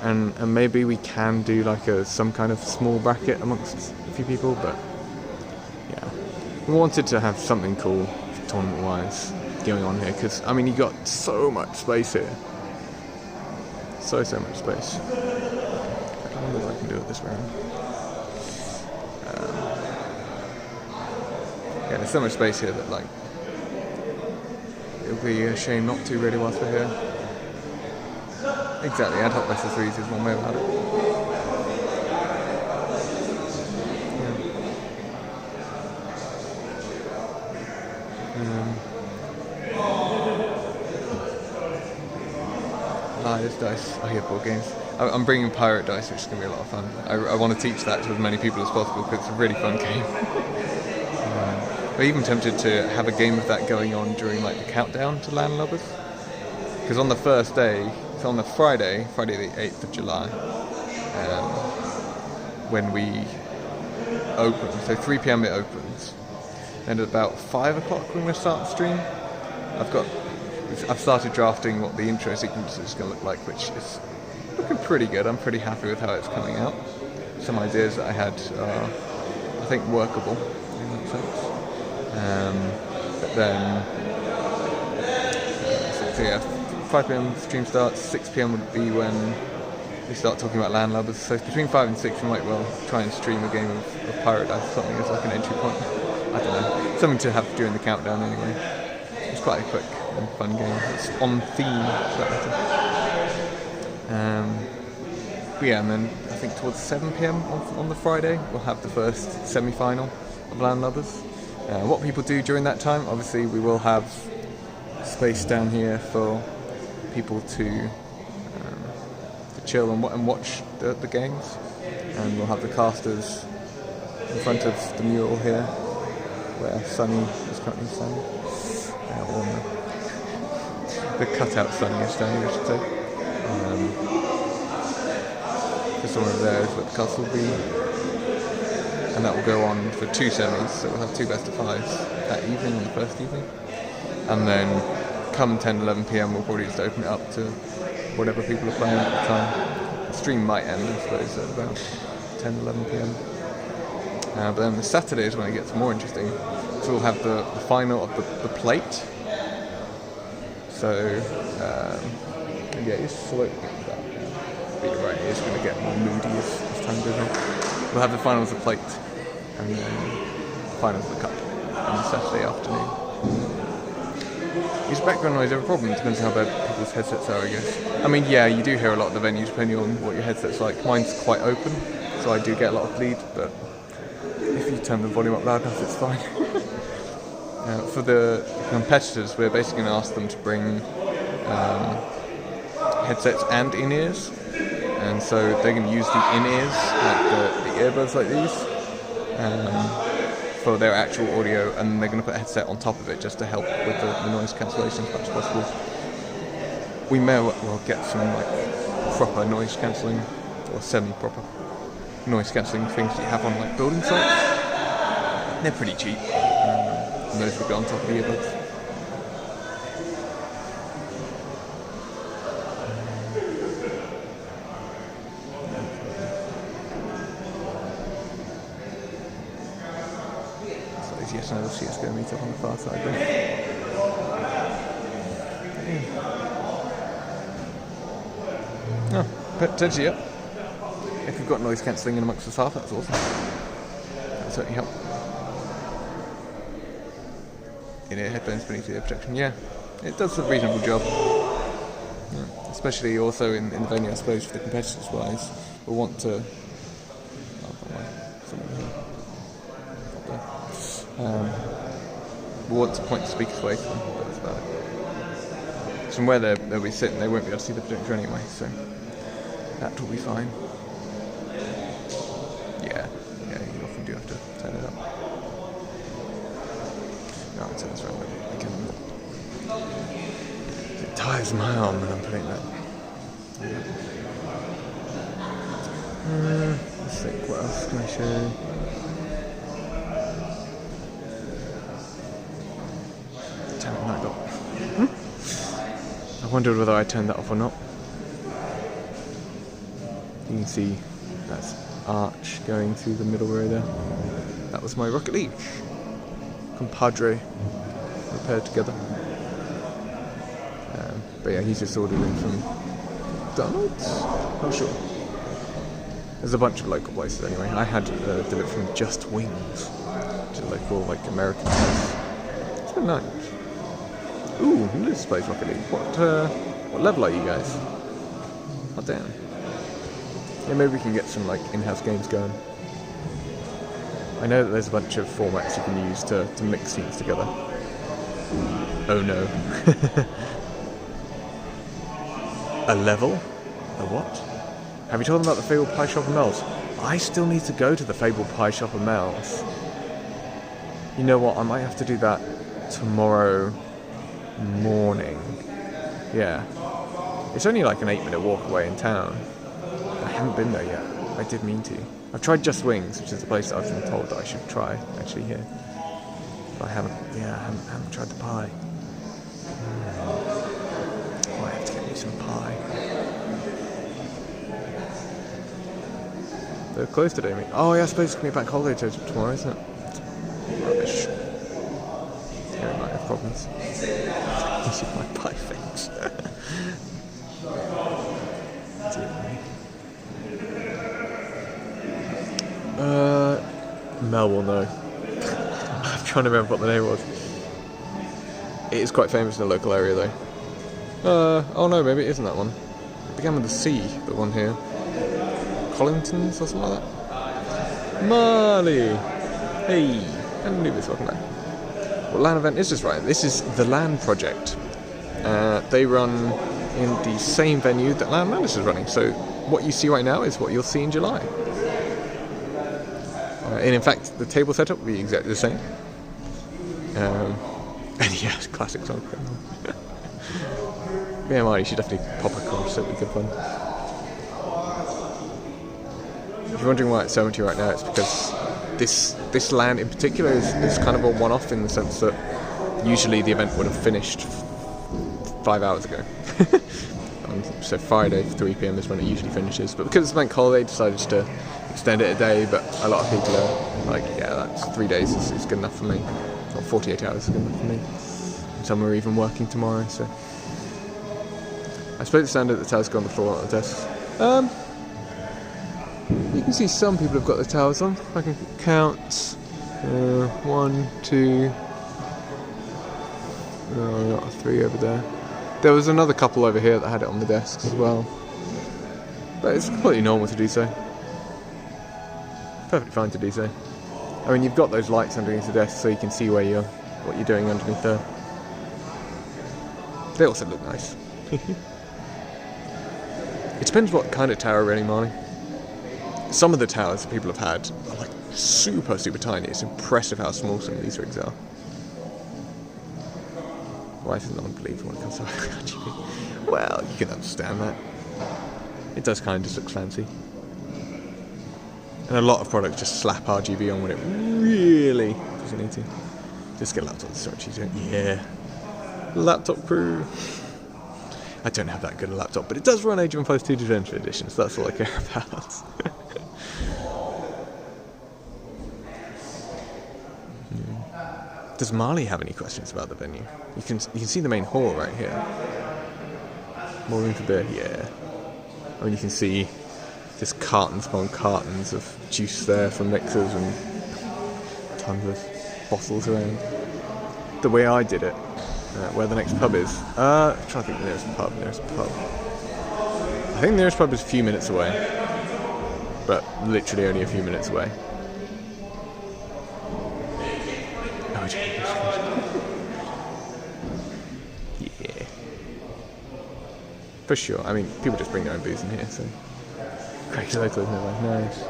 and maybe we can do like some kind of small bracket amongst a few people, but yeah, we wanted to have something cool tournament-wise. going on here, because I mean you got so much space here, so much space. I wonder if I can do it this way around. Yeah, there's so much space here that like it would be a shame not to really whilst we're here. Exactly, ad hoc best of threes is one way about it. Liar's dice. Oh yeah, board games. I'm bringing pirate dice, which is going to be a lot of fun. I want to teach that to as many people as possible because it's a really fun game. We're even tempted to have a game of that going on during like the countdown to Landlubbers. Because on the first day, so on the Friday the 8th of July, when we open, so 3 PM it opens, and at about 5 o'clock we're going to start the stream. I've started drafting what the intro sequence is going to look like, which is looking pretty good. I'm pretty happy with how it's coming out. Some ideas that I had are, I think, workable in that sense. But then, so yeah, 5 PM stream starts, 6 PM would be when we start talking about Landlubbers. So between 5 and 6 we might well try and stream a game of Pirate Dice or something as like an entry point. I don't know, something to have during the countdown anyway. It's quite a quick and fun game. It's on theme, so but yeah, and then I think towards 7 PM on the Friday we'll have the first semi-final of Landlubbers. What people do during that time, obviously we will have space down here for people to chill and watch the games, and we'll have the casters in front of the mural here where Sunny is currently standing, or the cutout Sunny is standing, I should say. So somewhere there is where the castle will be, and that will go on for 2 semis, so we'll have 2 best of 5s that evening, on the first evening, and then come 10-11 PM we'll probably just open it up to whatever people are playing at the time. The stream might end, I suppose, at about 10-11 PM. But then the Saturday is when it gets more interesting, so we'll have the final of the plate. So yeah, it's slowly getting back. But you're right, it's going to get more moody as time goes on. We'll have the finals of plate, and then the finals of the cup on the Saturday afternoon. Is background noise ever a problem? Depends on how bad people's headsets are, I guess. I mean, yeah, you do hear a lot at the venue depending on what your headset's like. Mine's quite open, so I do get a lot of bleed, but if you turn the volume up loud enough, it's fine. For the competitors, we're basically going to ask them to bring headsets and in-ears, and so they're going to use the in-ears, like the earbuds like these, for their actual audio, and they're going to put a headset on top of it just to help with the noise cancellation as much as possible. We may well get some like proper noise cancelling, or semi-proper noise cancelling things that you have on like building sites. They're pretty cheap, and those would go on top of the earbuds. Yes, no, the CSGO meetup on the far side there. Oh, potentially, yeah. If you've got noise cancelling in amongst the staff, that's awesome. That would certainly help. In-ear headphones beneath ear protection, yeah. It does a reasonable job. Yeah. Especially also in the venue, I suppose, for the competitors wise. We'll want to... we'll want to point the speakers away from them, but that's about it. From where they'll be sitting, they won't be able to see the projector anyway, so that will be fine. Yeah, you often do have to turn it up. No, I'll turn this around, it tires my arm when I'm putting that. Let's think, what else can I show you? I wondered whether I turned that off or not. You can see that's arch going through the middle row there. That was my Rocket League compadre repaired together. But yeah, he's just ordered in from Donald's? Not sure. There's a bunch of local places anyway. I had delivered from Just Wings, which is a local, like, American place. It's been nice. Ooh, this plays Rocket League. What level are you guys? Oh, damn. Yeah, maybe we can get some, like, in-house games going. I know that there's a bunch of formats you can use to mix things together. Oh no. A level? A what? Have you told them about the Fabled Pie Shop and Mel's? I still need to go to the Fabled Pie Shop and Mel's. You know what, I might have to do that tomorrow morning. Yeah. It's only like an 8-minute walk away in town. I haven't been there yet. I did mean to. I've tried Just Wings, which is the place that I've been told that I should try, actually, here. But I haven't tried the pie. Oh, I have to get me some pie. They're closed today, mate. Oh, yeah, I suppose it's going to be a bank holiday tomorrow, isn't it? Rubbish. Yeah, we might have problems. You see my pie face. Mel will know. I'm trying to remember what the name was. It is quite famous in the local area, though. Oh no, maybe it isn't that one. It began with a C, the one here. Collingtons or something like that. Marley! Hey! Anubis, welcome back. What LAN event is this, right? This is the LAN project. They run in the same venue that LAN Madness is running, so what you see right now is what you'll see in July. And in fact, the table setup will be exactly the same. And yeah, classic song. Yeah, Marty, you should definitely pop across, it'll be good fun. If you're wondering why it's so empty right now, it's because this LAN in particular is kind of a one-off in the sense that usually the event would have finished 5 hours ago. So Friday, 3 PM is when it usually finishes. But because it's bank holiday, decided to extend it a day. But a lot of people are like, yeah, that's 3 days is good enough for me. Or 48 hours is good enough for me. And some are even working tomorrow, so. I suppose the standard that the towers go on the floor, not the desks. You can see some people have got the towers on. I can count 1, 2. No, not 3 over there. There was another couple over here that had it on the desks as well. But it's completely normal to do so. Perfectly fine to do so. I mean, you've got those lights underneath the desk so you can see what you're doing underneath there. They also look nice. It depends what kind of tower really, Marnie. Some of the towers that people have had are like super, super tiny. It's impressive how small some of these rigs are. Life is not unbelievable when it comes to RGB. Well, you can understand that. It does kind of just look fancy. And a lot of products just slap RGB on when it really doesn't need to. Just get a laptop that's so much easier. Yeah. Laptop crew. I don't have that good a laptop, but it does run Age of Empires 2 Definitive Edition, so that's all I care about. Does Marley have any questions about the venue? You can see the main hall right here. More room for beer? Yeah. I mean, you can see just cartons upon cartons of juice there from mixers and tons of bottles around. The way I did it, where the next pub is. I'm trying to think the nearest pub. I think the nearest pub is a few minutes away, but literally only a few minutes away. Yeah. For sure. I mean, people just bring their own booze in here, so. Crazy local, isn't it? Nice.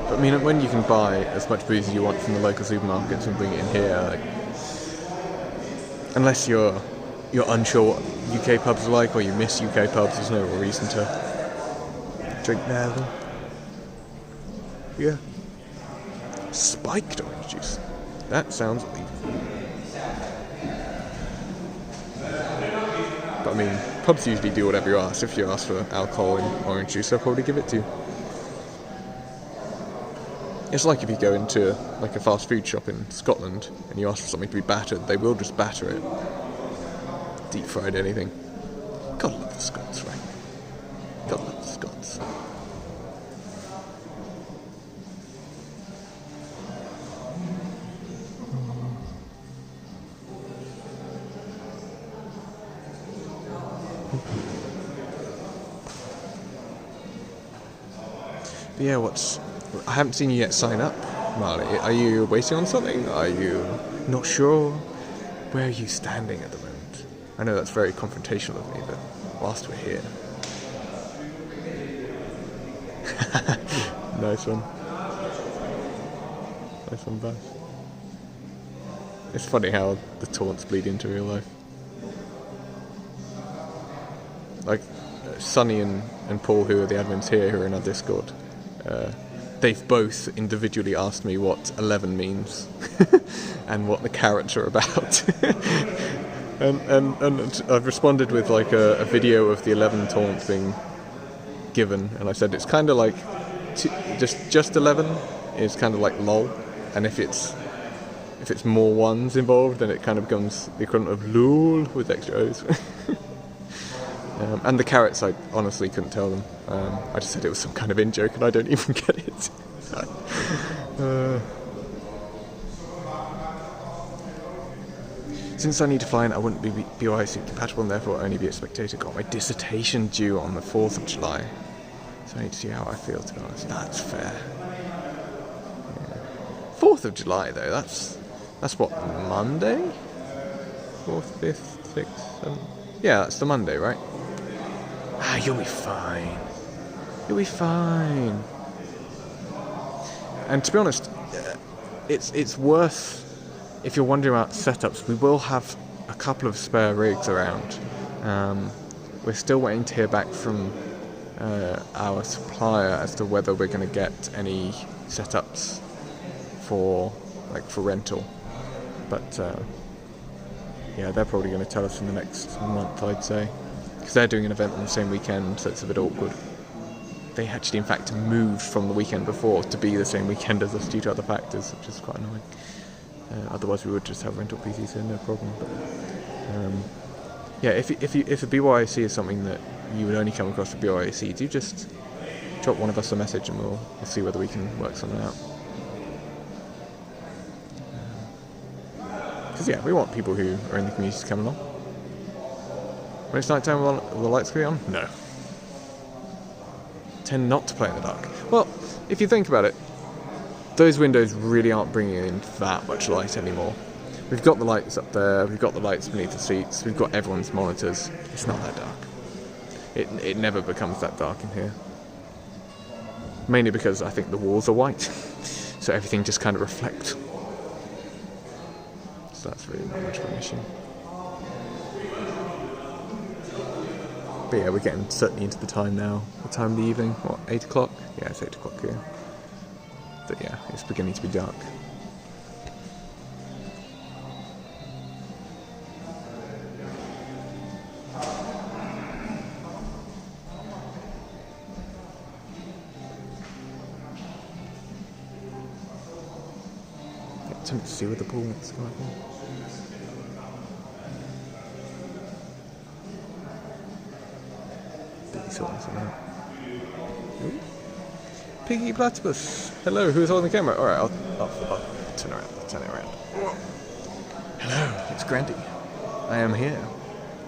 But I mean, when you can buy as much booze as you want from the local supermarkets and bring it in here, like, unless you're unsure what UK pubs are like or you miss UK pubs, there's no real reason to drink there. Then. Yeah. Spiked orange juice. That sounds illegal. But I mean, pubs usually do whatever you ask. If you ask for alcohol and orange juice, they'll probably give it to you. It's like if you go into like a fast food shop in Scotland and you ask for something to be battered, they will just batter it. Deep fried anything. Gotta love the Scots, right? Gotta love the Scots. But yeah, I haven't seen you yet sign up, Marley. Are you waiting on something? Are you not sure? Where are you standing at the moment? I know that's very confrontational of me, but whilst we're here. Nice one. Nice one, Bass. It's funny how the taunts bleed into real life. Like, Sonny and Paul, who are the admins here, who are in our Discord, they've both individually asked me what 11 means and what the carrots are about. and I've responded with like a video of the 11 taunts being given, and I said it's kind of like just 11 is kind of like lol, and if it's more ones involved, then it kind of becomes the equivalent of lol with extra O's. And the carrots, I honestly couldn't tell them. I just said it was some kind of in-joke and I don't even get it. Since I need to fly in, I wouldn't be BYC compatible and therefore only be a spectator. Got my dissertation due on the 4th of July. So I need to see how I feel, to be honest. That's fair. Yeah. 4th of July, though, that's what, Monday? 4th, 5th, 6th, 7th? Yeah, that's the Monday, right? Ah, you'll be fine. You'll be fine. And to be honest, it's worth, if you're wondering about setups, we will have a couple of spare rigs around. We're still waiting to hear back from our supplier as to whether we're going to get any setups for rental. But yeah, they're probably going to tell us in the next month, I'd say. Because they're doing an event on the same weekend, so it's a bit awkward. They actually, in fact, moved from the weekend before to be the same weekend as us due to other factors, which is quite annoying. Otherwise, we would just have rental PCs here, no problem. But yeah, if a BYOC is something that you would only come across at BYOC, do just drop one of us a message and we'll see whether we can work something out. Because yeah, we want people who are in the community to come along. When it's night time, will the lights be on? No. Tend not to play in the dark. Well, if you think about it, those windows really aren't bringing in that much light anymore. We've got the lights up there, we've got the lights beneath the seats, we've got everyone's monitors. It's not that dark. It never becomes that dark in here. Mainly because I think the walls are white, so everything just kind of reflects. So that's really not much of an issue. But yeah, we're getting certainly into the time now. What time of the evening? What, 8 o'clock? Yeah, it's 8 o'clock here. But yeah, it's beginning to be dark. Tempted to see where the pool wants to go. Piggy Platypus. Hello, who's holding the camera? Alright, I'll turn around. Hello, it's Grandy. I am here.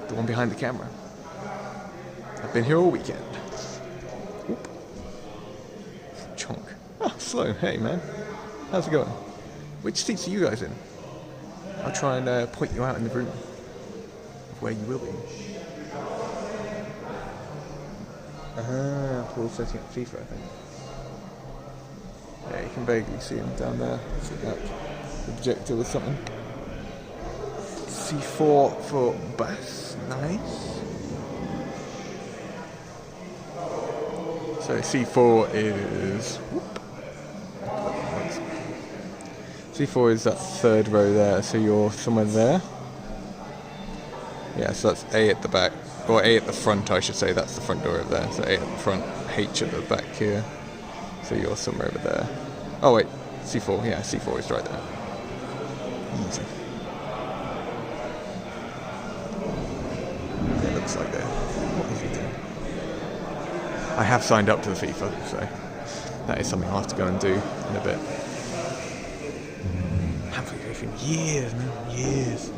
The one behind the camera. I've been here all weekend. Whoop. Chonk. Oh, Sloan, hey man. How's it going? Which seats are you guys in? I'll try and point you out in the room of where you will be. Paul's setting up FIFA, I think. Yeah, you can vaguely see him down there. See that projector with something. C4 for Bass, nice. So C4 is... Whoop. C4 is that third row there, so you're somewhere there. Yeah, so that's A at the back, or A at the front, I should say. That's the front door over there. So A at the front, H at the back here. So you're somewhere over there. Oh wait, C4. Yeah, C4 is right there. Easy. It looks like they're... What is he doing? I have signed up to the FIFA, so that is something I'll have to go and do in a bit. I haven't played FIFA in years, man. Years.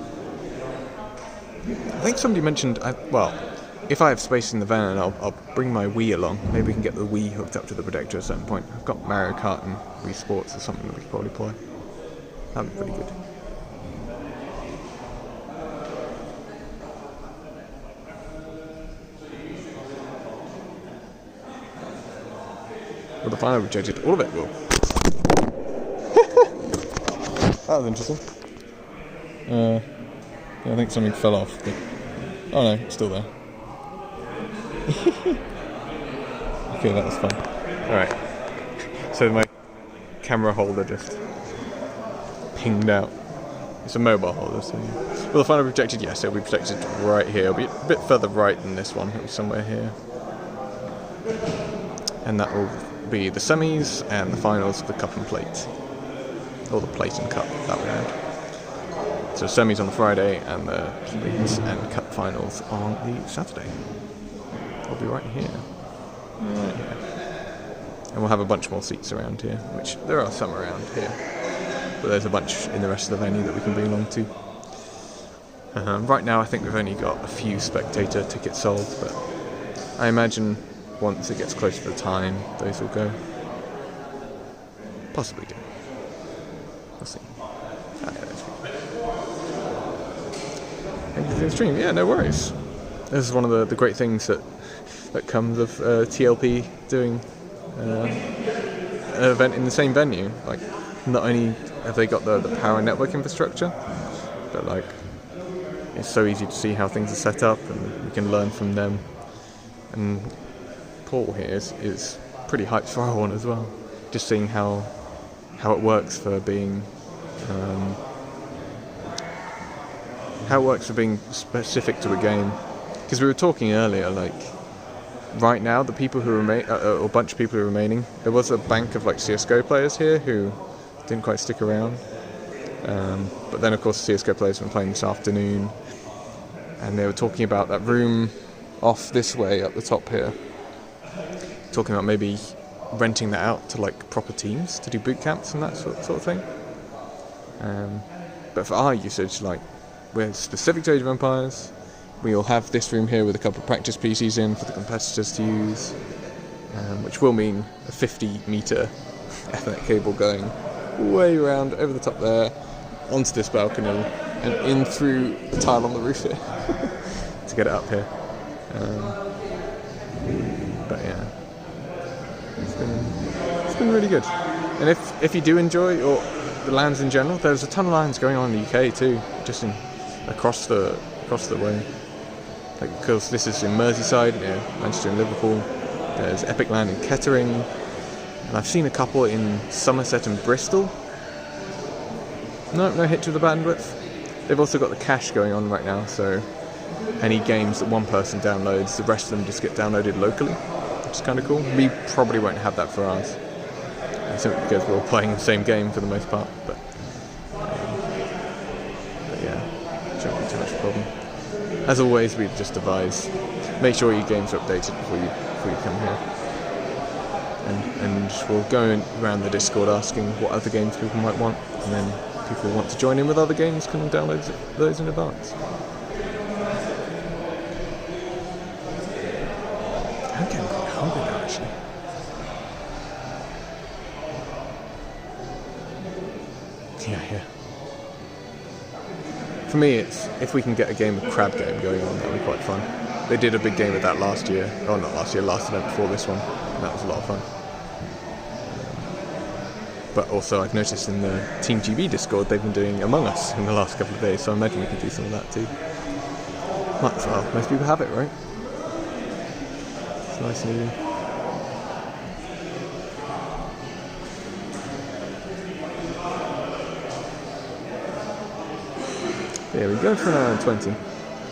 I think somebody mentioned... well, if I have space in the van, I'll bring my Wii along. Maybe we can get the Wii hooked up to the projector at a certain point. I've got Mario Kart and Wii Sports or something that we could probably play. That'd be pretty good. Well, the final rejected all of it, Will. That was interesting. Yeah, I think something fell off. But... oh no, it's still there. Okay, that was fun. Alright. So my camera holder just pinged out. It's a mobile holder, so yeah. Well, the final projected, yes, it'll be projected right here. It'll be a bit further right than this one. It'll be somewhere here. And that will be the semis and the finals of the cup and plate. Or the plate and cup, that way around. So semis on the Friday and the plate and cup finals on the Saturday. I'll be right here. Right here. And we'll have a bunch more seats around here, which there are some around here. But there's a bunch in the rest of the venue that we can bring along to. Right now I think we've only got a few spectator tickets sold, but I imagine once it gets closer to the time, those will go. Possibly go. We'll see. Ah, yeah, that's good. Thank you for the stream. Yeah, no worries. This is one of the great things that comes of TLP doing an event in the same venue. Like, not only have they got the power network infrastructure, but like it's so easy to see how things are set up, and we can learn from them. And Paul here is pretty hyped for our one as well. Just seeing how it works for being specific to a game. Because we were talking earlier, like right now the people who remain, or a bunch of people who are remaining. There was a bank of like CS:GO players here who didn't quite stick around. But then of course the CS:GO players have been playing this afternoon, and they were talking about that room off this way up the top here. Talking about maybe renting that out to like proper teams to do boot camps and that sort of thing. But for our usage, like we're specific to Age of Empires. We'll have this room here with a couple of practice PCs in for the competitors to use, which will mean a 50-metre Ethernet cable going way around over the top there, onto this balcony, and in through the tile on the roof here to get it up here. But yeah, it's been really good. And if you do enjoy, or the LANs in general, there's a ton of LANs going on in the UK too, just across the way. Like, of course, this is in Merseyside, near Manchester and Liverpool. There's Epic LAN in Kettering, and I've seen a couple in Somerset and Bristol. No hitch with the bandwidth. They've also got the cache going on right now, so any games that one person downloads, the rest of them just get downloaded locally, which is kind of cool. We probably won't have that for ours, simply because we're all playing the same game for the most part. But yeah, shouldn't be too much of a problem. As always, we just advise, make sure your games are updated before you come here. And we'll go around the Discord asking what other games people might want, and then people who want to join in with other games can download those in advance. I'm getting quite hungry now, actually. Yeah. For me, it's if we can get a game of Crab Game going on, that'll be quite fun. They did a big game of that last year. Oh, not last year, last event before this one. And that was a lot of fun. But also, I've noticed in the Team GB Discord, they've been doing Among Us in the last couple of days, so I imagine we can do some of that too. Might as well. Most people have it, right? It's nice and easy. Yeah, we go for an hour and 20.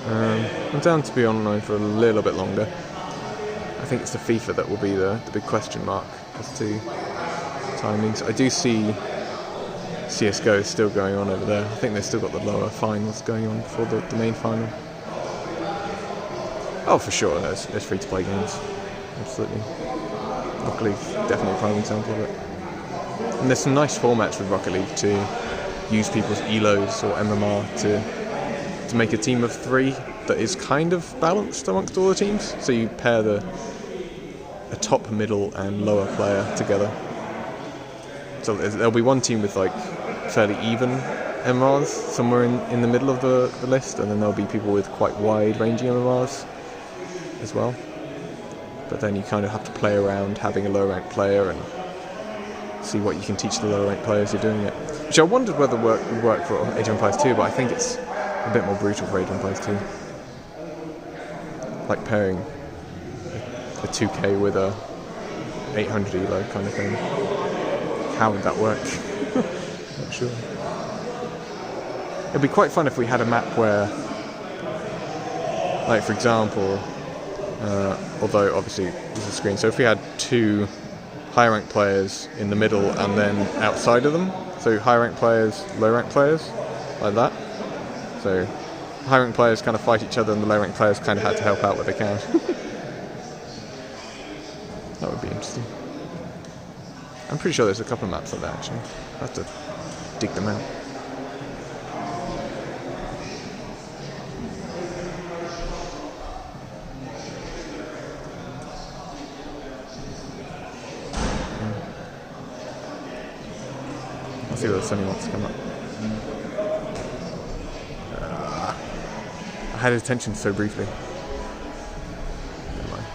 I'm down to be online for a little bit longer. I think it's the FIFA that will be the big question mark as to timings. I do see CSGO is still going on over there. I think they've still got the lower finals going on before the main final. Oh, for sure, there's free-to-play games. Absolutely. Rocket League, definitely a prime example of it. And there's some nice formats with Rocket League to use people's ELOs or MMR to make a team of 3 that is kind of balanced amongst all the teams. So you pair a top, middle, and lower player together. So there'll be one team with like fairly even MMRs somewhere in the middle of the list, and then there'll be people with quite wide-ranging MMRs as well. But then you kind of have to play around having a low-ranked player and see what you can teach the low-ranked players you're doing it. Which I wondered whether would work for Age of Empires 2, but I think it's a bit more brutal for Age of Empires 2. Like pairing a 2K with a 800 elo kind of thing. How would that work? Not sure. It'd be quite fun if we had a map where, like for example, although obviously there's a screen, so if we had 2 high ranked players in the middle and then outside of them, so high ranked players, low ranked players, like that. So high ranked players kind of fight each other and the low ranked players kind of had to help out where they can. That would be interesting. I'm pretty sure there's a couple of maps like that actually. I'll have to dig them out. I'll see whether Sunny wants to come up. I had his attention so briefly. Never mind.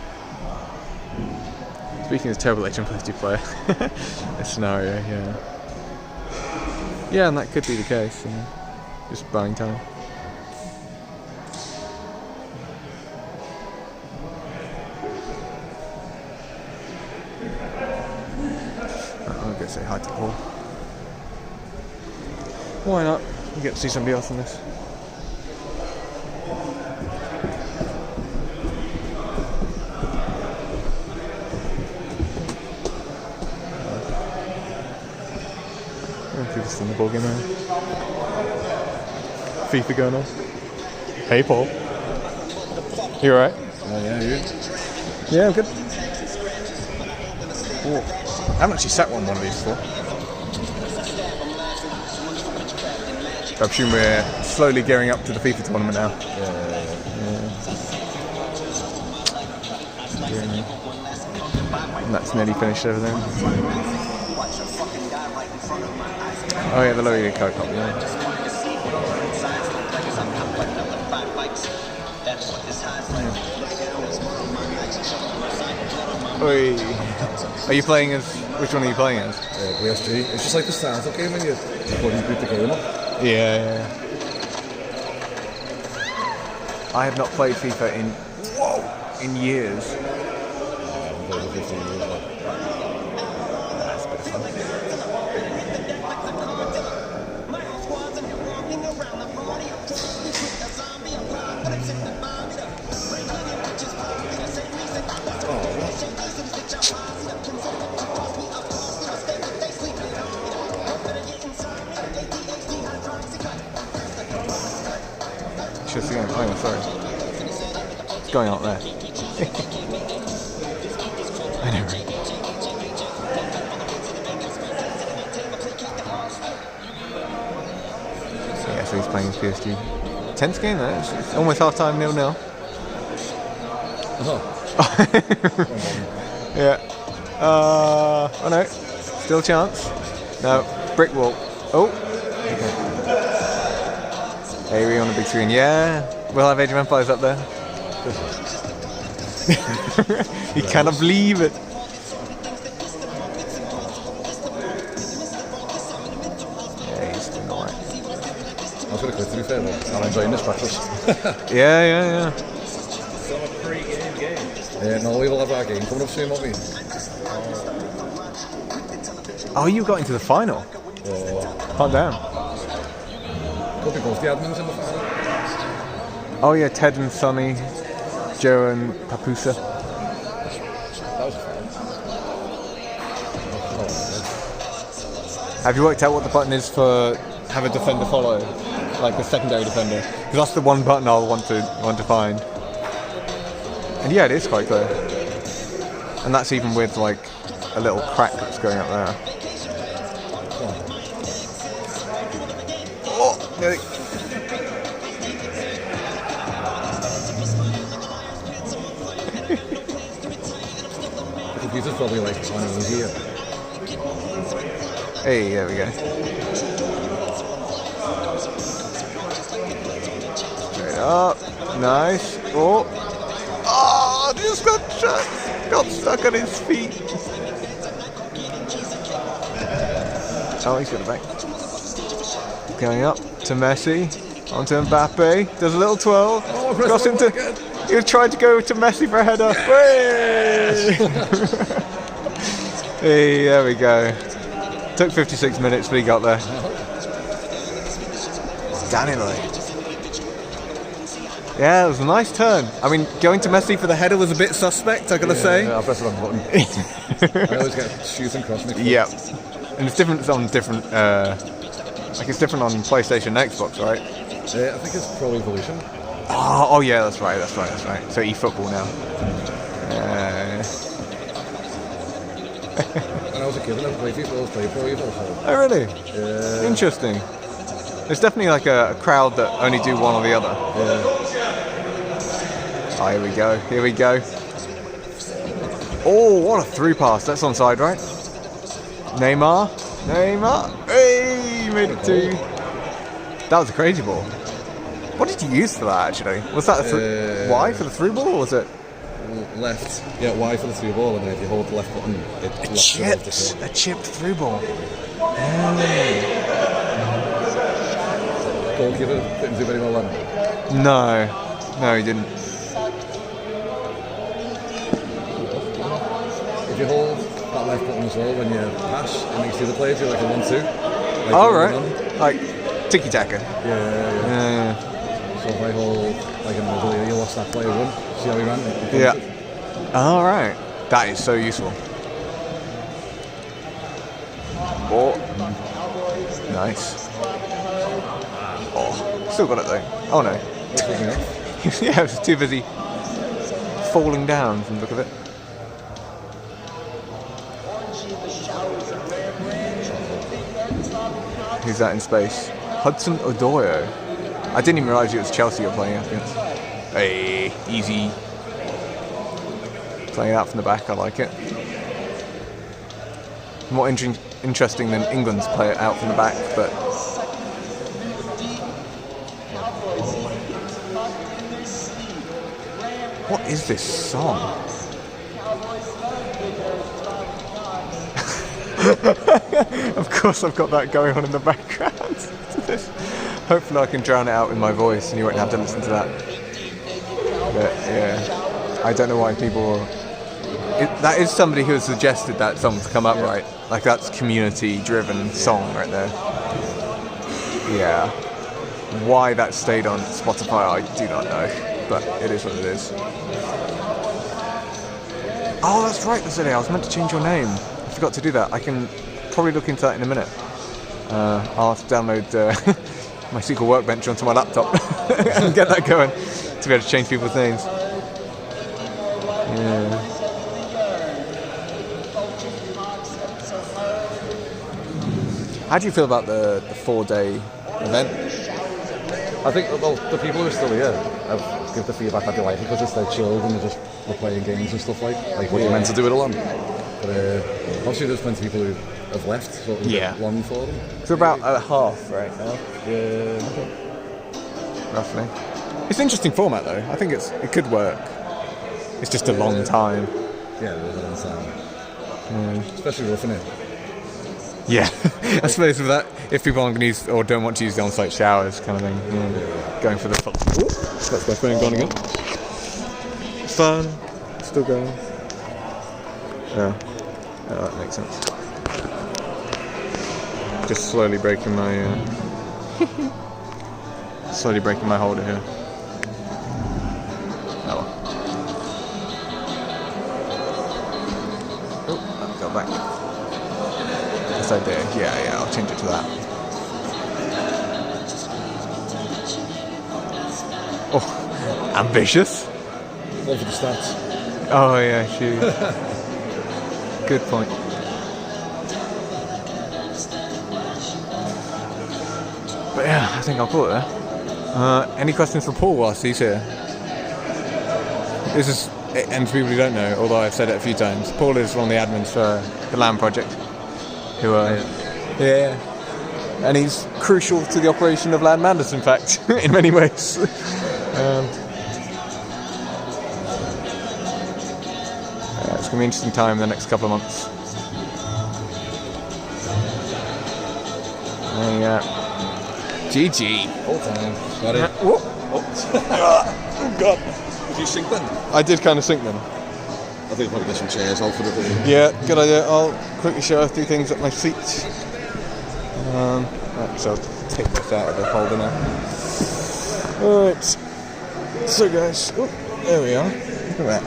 Speaking of terrible Age of Empires 2 player, a scenario, yeah. Yeah, and that could be the case, you know. Just buying time. I'll go say hi to Paul. Why not? You get to see somebody else in this. People still in the ball game now. FIFA going on. Hey Paul. You alright? Yeah, you? Yeah, I'm good. Ooh. I haven't actually sat on one of these before. I presume we're slowly gearing up to the FIFA tournament now. Yeah. And that's nearly finished over there. Oh yeah, the low elite code copy, yeah. Oi. Are you playing as... Which one are you playing as? PSG. It's just like the startup game when you boot the game up. Yeah. I have not played FIFA in years. That's a bit of fun. Shit's going. Oh, yeah, sorry. It's going out there. I know, right? Yeah, so he's playing his PSG. Tense game though. It's almost half time, 0-0. Yeah. Oh no. Still a chance. No. Brick wall. Oh. Okay. Hey, we on a big screen. Yeah. We'll have Age of Empires up there. You cannot believe it. Yeah, he's doing alright. I was going to quit to be fair, but I'm enjoying this practice. Yeah. So a pre-game game? Yeah, no, we will have our game coming up soon, won't we? Oh, you got into the final? Calm down. Could be both the admins in the final. Oh yeah, Ted and Sonny, Joe and Papusa. That was fun. Have you worked out what the button is for have a defender follow, like the secondary defender? Because that's the one button I'll want to find. And yeah, it is quite clear. And that's even with like a little crack that's going up there. Oh, nearly. The computer's probably like on easier. Hey, there we go. Straight up. Nice. Oh. Oh, just got stuck on his feet. Oh, he's got it back. Going up to Messi. Onto Mbappe. Does a little twirl. Oh, Cross him to... He was trying to go to Messi for a header. Hey, there we go. Took 56 minutes, but he got there. Danilo. Yeah, it was a nice turn. I mean, going to Messi for the header was a bit suspect, I gotta say. Yeah, I pressed the wrong button. I always get shoot and cross mixed up. Yep. And it's different on different, like it's different on PlayStation and Xbox, right? I think it's Pro Evolution. Oh yeah, that's right. So eFootball now. When I was a kid, I never played FIFA, I always played Pro Evolution. Oh really? Interesting. There's definitely like a crowd that only do one or the other. Yeah. Oh, here we go. Oh, what a through pass. That's onside, right? Neymar. Hey, you made it too. That was a crazy ball. What did you use for that, actually? Was that a Y for the through ball, or was it? Left. Yeah, Y for the through ball, and then if you hold the left button, it locks A chipped through ball. Goalkeeper didn't do very well then. No, he didn't. If you hold that left button as well when you pass, it makes the other players do like a 1-2. Like All right, like tiki taka. Yeah. So if I hold like an overlay, you lost that player run. See how he ran? Yeah. All right, that is so useful. Oh, nice. Oh, still got it though. Oh no. Yeah, I was too busy falling down from the look of it. Who's that in space? Hudson Odoi. I didn't even realise it was Chelsea you're playing against. Hey, easy. Playing out from the back, I like it. More interesting than England's play it out from the back, but... What is this song? Of course I've got that going on in the background to this. Hopefully I can drown it out with my voice and you won't have to listen to that. But yeah, I don't know why people... that is somebody who has suggested that song to come up, right? Like that's community-driven song right there. Yeah. Why that stayed on Spotify, I do not know. But it is what it is. Oh, that's right, Vasily. I was meant to change your name. I forgot to do that. I can probably look into that in a minute. I'll have to download my SQL Workbench onto my laptop and get that going to be able to change people's names. Yeah. How do you feel about the 4-day event? I think the people who are still here have give the feedback that they like because it's their chilled and they're playing games and stuff like what you're meant to do it along. But obviously there's plenty of people who have left, so it'll be long for them. So about a half right now. Yeah. Roughly. It's an interesting format though. I think it could work. It's just a long time. Yeah, it is a long time. Especially roughing it. Yeah, I suppose with that, if people aren't going to use or don't want to use the on-site showers kind of thing, going for the full. That's my phone gone again. Fun, still going. Yeah, that makes sense. Just slowly breaking my holder here. Oh well. Oh, go back. Yes, I did. Yeah, I'll change it to that. Oh, ambitious. All for the stats. Oh yeah, shoot. Good point. But yeah, I think I'll call it there. Any questions for Paul whilst he's here? This is, and for people who don't know, although I've said it a few times, Paul is one of the admins for the LAN project. Who yeah. And he's crucial to the operation of LAN Madness, in fact, in many ways. It's going to be an interesting time in the next couple of months. GG. Full time. Got it. Oh God. Did you sync them? I did kind of sync them. I think probably get some chairs out for the thing. Yeah, good idea. I'll quickly show a few things at my seat. Right, so I'll take this out of the holder now. Alright. So guys, there we are. Look at that.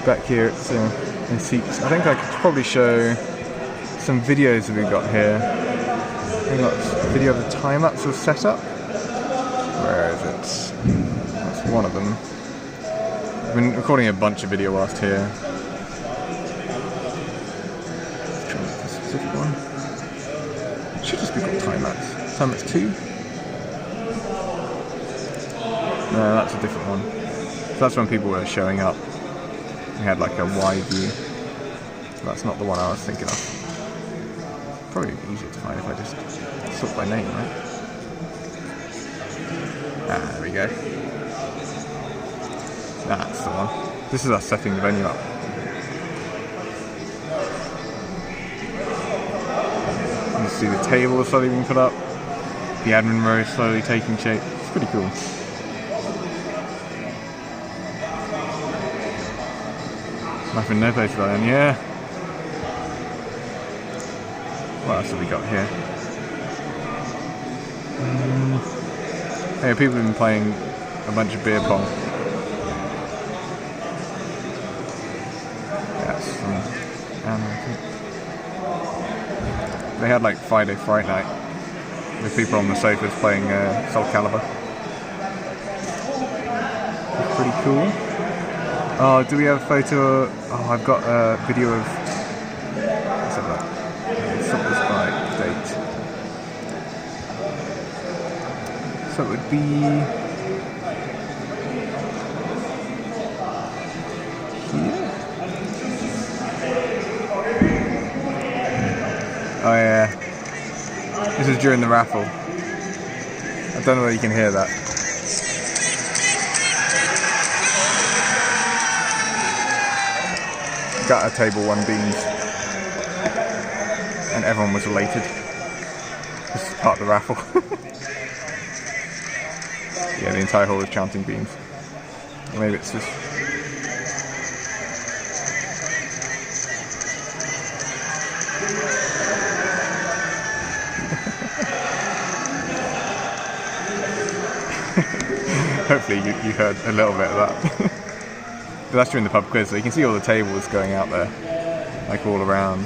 Back here it's in seats. I think I could probably show some videos that we've got here. I've got a video of the time-lapse of setup. Where is it? That's one of them. I've been recording a bunch of video whilst here. Let's try and make a specific one. It should just be called time-lapse. Time-lapse 2? No, that's a different one. So that's when people were showing up. We had like a wide view. That's not the one I was thinking of. Probably easier to find if I just sort by name, right? Ah, there we go. That's the one. This is us setting the venue up. You can see the table is slowly being put up. The admin row is slowly taking shape. It's pretty cool. Nothing, no place for that, yeah. What else have we got here? Hey, people have been playing a bunch of beer pong. That's from Anna, I think. They had like Friday Fright Night with people on the sofas playing Soul Calibur. It's pretty cool. Oh, do we have a photo? Oh, I've got a video of. Let's have that. Let's sort this by date. So it would be. Here? Oh yeah. This is during the raffle. I don't know whether you can hear that. Got a table 1 beans, and everyone was elated. This is part of the raffle. Yeah, the entire hall is chanting beans. Or maybe it's just. Hopefully you heard a little bit of that. But that's during the pub quiz, so you can see all the tables going out there, like all around.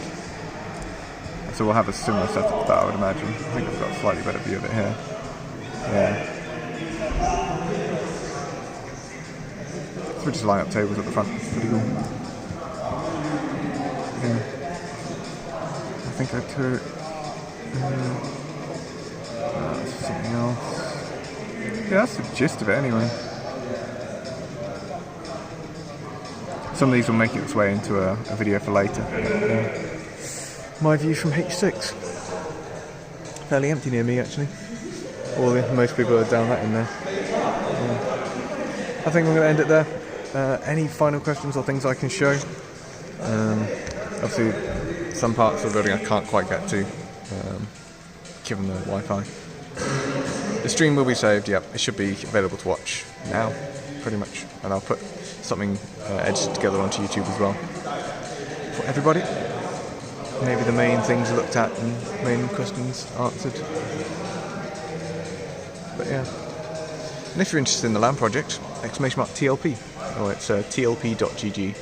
So we'll have a similar setup to that, I would imagine. I think I've got a slightly better view of it here. Yeah. So we just line up tables at the front. It's pretty cool. Yeah. I think I took something else. Yeah, that's the gist of it anyway. Some of these will make its way into a video for later. My view from H6. Fairly empty near me actually. Most people are down that in there. I think I'm going to end it there. Any final questions or things I can show? Obviously, some parts of the building I can't quite get to, given the Wi-Fi. The stream will be saved, yep. It should be available to watch now, pretty much. And I'll put something edited together onto YouTube as well. For everybody. Maybe the main things looked at and main questions answered. But yeah. And if you're interested in the LAN project, !TLP, or it's tlp.gg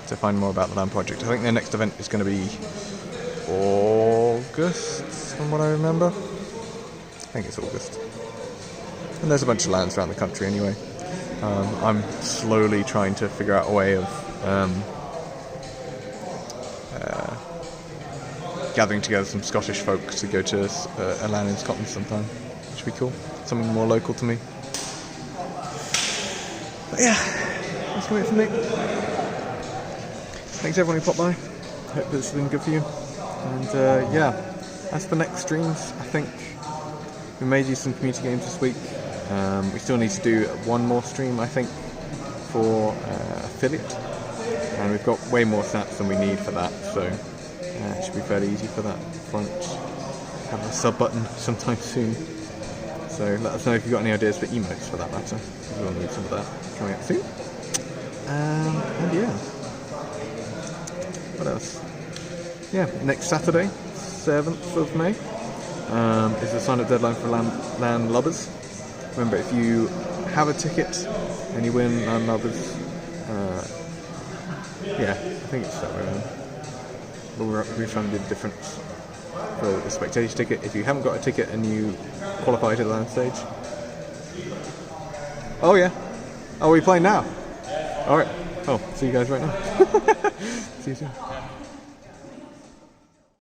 to find more about the LAN project. I think their next event is going to be August, from what I remember. I think it's August. And there's a bunch of lands around the country anyway. I'm slowly trying to figure out a way of gathering together some Scottish folk to go to a land in Scotland sometime, which would be cool. Something more local to me. But yeah, that's going to be it for me. Thanks everyone who popped by. Hope this has been good for you. And yeah, as for next streams, I think we may do some community games this week. We still need to do one more stream, I think, for affiliate. And we've got way more stats than we need for that, so it should be fairly easy for that front. Have a sub button sometime soon. So let us know if you've got any ideas for emotes for that matter. We will need some of that coming up soon. And yeah. What else? Yeah, next Saturday, 7th of May, is the sign-up deadline for Land Lubbers. Remember, if you have a ticket and you win Land Lubbers, yeah, I think it's that way around. We'll refund you the difference for the spectator ticket. If you haven't got a ticket and you qualify to the land stage. Oh yeah. Oh, are we playing now? Alright. Oh, see you guys right now. See you soon.